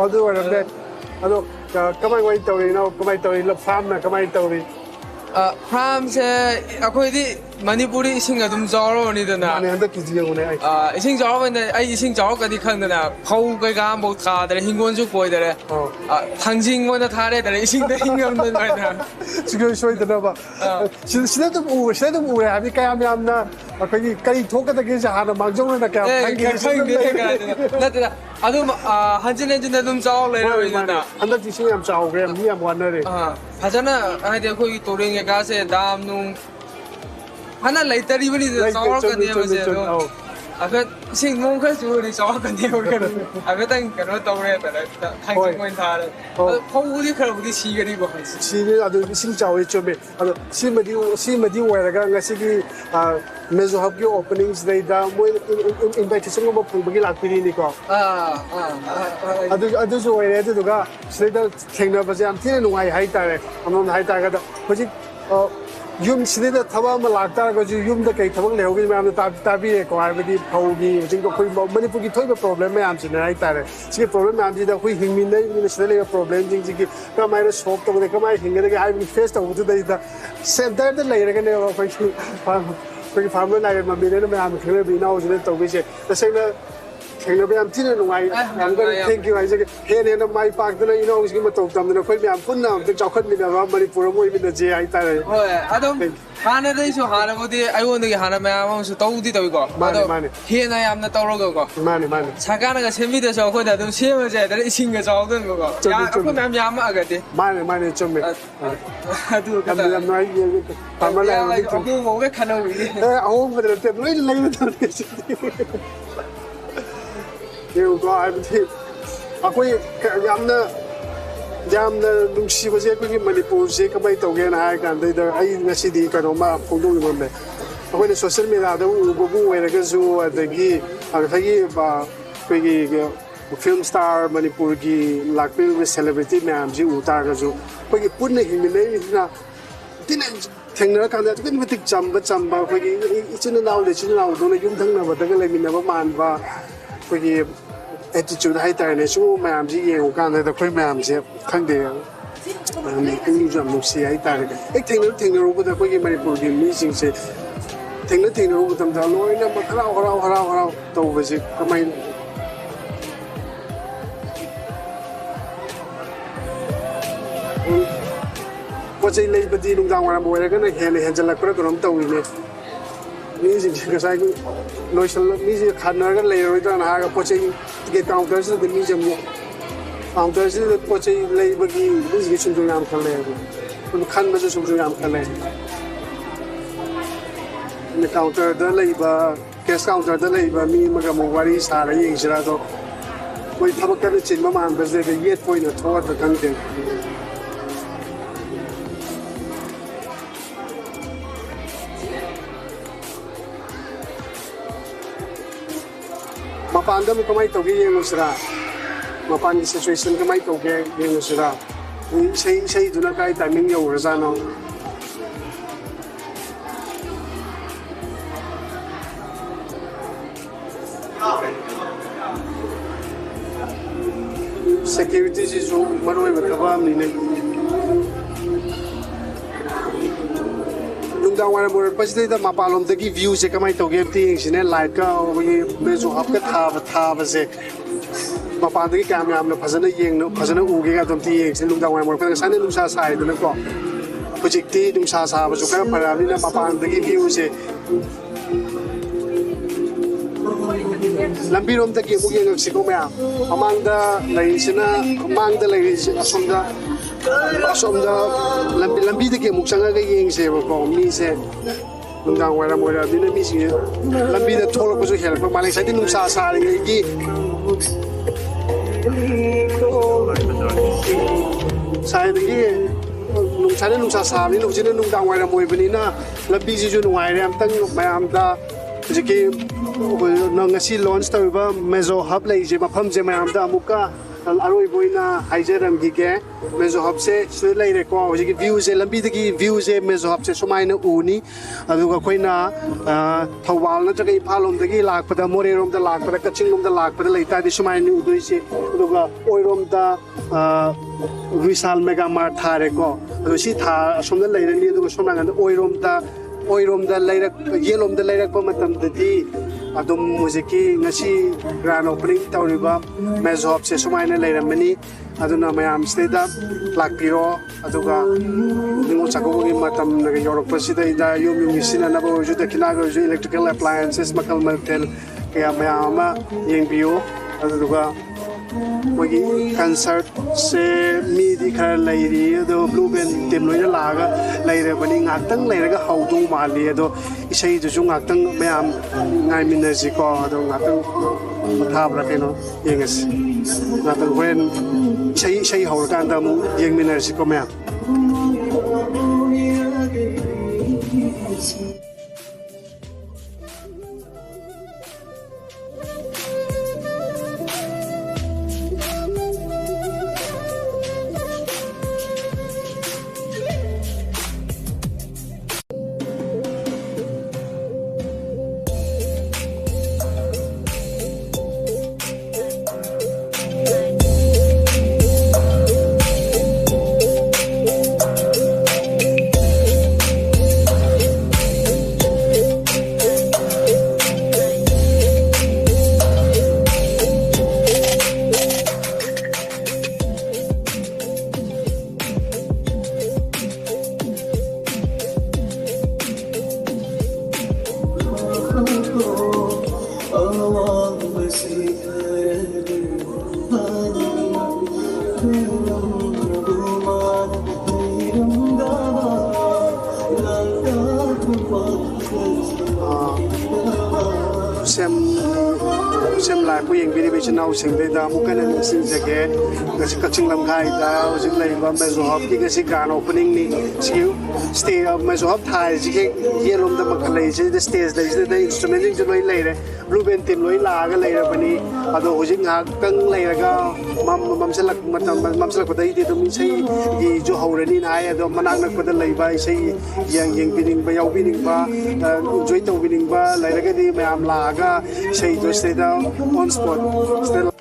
adu warande ado kamai wai tawri no kamai tawri la farm na kamai tawri farm se akoi di manipuri ising adum jaro ni dana ne handa kiji yo ne ai ising jaro ne ai ising jaro ka di khang dana phau kai ga mo tha dare hingon ju koi dare thangjing mo na thare dare ising da hingam na na sigoi soi dana ba sida dum u ha bi kai am na akoi kai thok da ge ja na mangjong na ka na da adum hanjin hanjin dum jaw le ro na handa ti sing am jaw ge mi am wan na re phajana ai de khoi toring ga se dam nung Hana laitari bani sawar ka ne ma se do aga sing mong ka su ni sawar ka ne ka aga tang ka no tawre ta la thang mo tha re phau di khar di si ga ni ba si ni adu sing chaw e chobe adu si ma di wa ga nga si gi Mazo Hub ki openings dai da mo invitation mo pung bagi lak pini ni ko adu so re adu ga se da thengna ba jam thine nungai hai ta re amon hai ta ga da hoji yum sini da thaba ma lakta ga ju yum da kai thabak lehog gi mam da tabi ko ai bidi phaugi jing ko khoi manipur gi thoi problem me am sini ai tare si problem am ji da khoi hingmin nei ni sini le problem jing ji ki ka mai solve to de ka mai hinga de ai face to du da center da lai ra ga ne ko khoi farmer na ma bi ne ma am khre bi na o ji to bi se da sai na thengna be am tin no ngai am ga thank you ai je he ne na mai park da you know is gi ma to tam na khoi bi am pun na am chau khat mi na ba manipur mo bi na je ai tare hoi adom hana dai so hana mo di ai won gi hana ma am so to di to ko adom he na yam na to ro ko mani saka na ga semi da so khoi da dum se ma je da ising ga so dun ko ya ko na yam ma ga de mani chome adu ka da am noi farmer la ko mo ga khana wi au ma da te loi lai na eu go ai bi akoi yamna nungsi ba je ko gi manipur se ka bai to ge na ai kan da ai ngasi di ka no ma phongdo ni mon be akoi ne social media da u bo bu we ga zu adagi agagi ba ko gi film star manipur gi lakpil with celebrity nam ji u ta ga zu ko gi pun ne hi mi nei na tin thengna kan da tin mitik chamba ko gi ichina naw le china naw do ne yum thang na ba da ga le min na ba man ba ko gi attitude hai tar ne su mam ji ye kan da khoi mam je khang de ni king jam no si hai tar ek thengna ro ba da ko gi manipur gi mi sing se thengna ro ba tam da loi na ma harau to ba ji kamai ko chei lei ba di lung dang wa mo ra ga na he jalak pra ko rom to ni mi ji ka sai noi sal mi ji khanar ga lei roi da na ga ko chei ke counter se de mi jam ni counter se de ko chei lei ba gi mi ji chun jong am khale ko khan ma ju chun jong am khale ni counter da lei ba cash counter da lei ba mi ma ga mo wari sa ra yeng sira do koi thabak ka chin ma man ba je ga yet point na thor da kan de mapan da mo kamay to gi yeng usra mapan di situation kamay to gi yeng usra sei du na kai timing yo ra no security ji zo maroi ba ka ba ni ne lungdang wa mo pa si da mapalom da gi view se kamay to gi ti sine light ka Mazo Hub ka tha ba se mapan da gi camera am na phajana yeng no phajana u ge ga dom ti yeng sin lungdang wa mo ka sa ne lung sa sai du na ko project ti lung sa ba zo ka phara ni na mapan da gi view se lambi rom da gi mu yeng si ko ma amang da lai sina amang da lai asom da lambi da gi mu changa ga yeng se ba ko mi se lungdang wa mo ra bi na mi si lambi da thol ko so hel ko ma lai sai din sa sa ri gi sai da gi nung sa ne nung sa ni no jin lungdang wa ra mo bi ni na lambi ji ju nuai ram tang ma am da ji ki no ngasi launch ta ba Mazo Hub lai je ma pham je ma am da amuka aroi boina haijaram gi ke Mazo Hub se su lai re ko ji ki view se lambi da gi view se Mazo Hub se sumai na uni adu ga khoina thawal na jagai phalom da gi lak pada more rom da lak pada kaching rom da lak pada lai ta di sumai ni udoi se adu ga oi rom da Vishal mega mart thare ko adu si tha som da lai re ni adu ga somna ga oi rom da lairak yelom da lairak pa matam da di adum muziki ngasi grand opening tawriba Mazo Hub se sumai na lairamani aduna mayam stay da lakpiro aduga ningo chako gi matam na ga yorok pasida ida yum sina na bo ju da kinaga ju electrical appliances makal maltel kaya mayama yeng bio aduga mogi concert se mi di khar lairi do blue band tem loina laga laire bani ngakang laire ga haudu mali do isai ju ngakang mayam ngai minasi ko do ngakang mathabra keno yengas ngakang wen sei haur kan da mu yeng minasi ko mayam KhutSem lai puyeng biri bi chinau singdeda mukan ni sinjage ngasi Kakching Lamkhai da hojik laiba Mazo Hub ki ngasi grand opening ni stay Mazo Hub thai jike yelom da makalai je the stage da instrument je loi lai re blue band team loi la ga lai ra bani ado hojik nga kang lai ra ga mamselak padai de dum sei gi jo haurani na ai ado manak nak pada laiba sei yang bining ba yau bining ba enjoy tau bining ba lai ra ga di mayam la ga sei to stay down on spot stay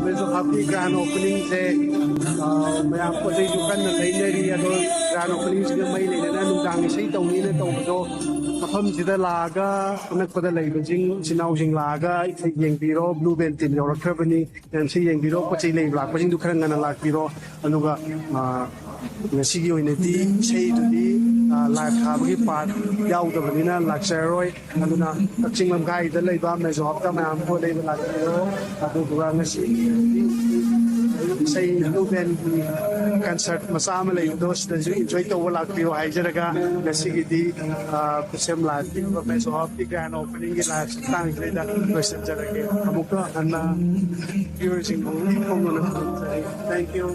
Mazo Hub grand opening se mayam ko sei dukan na lainari ado grand opening se mai leina nungdang sei tawni na tawdo mafam sida laga unakpada leibajing sinau jing laga yengbiro blue band team yorakhabani MC yengbiro ko sei leib lak bajing dukan ngana lak biro anuga ngasigi oinati sei dudi live thabagi part yaudabani lakcharoi aduna Kakching Lamkhai da leiba Mazo Hub ta mayam ko leiba lakiro adu duga ngasi say blue band concert masama lay dos da enjoy to wala piro haijaraga ngasigi di KhutSem live di Mazo Hub di grand opening gi live tang da question jarage amuka anna viewers in thank you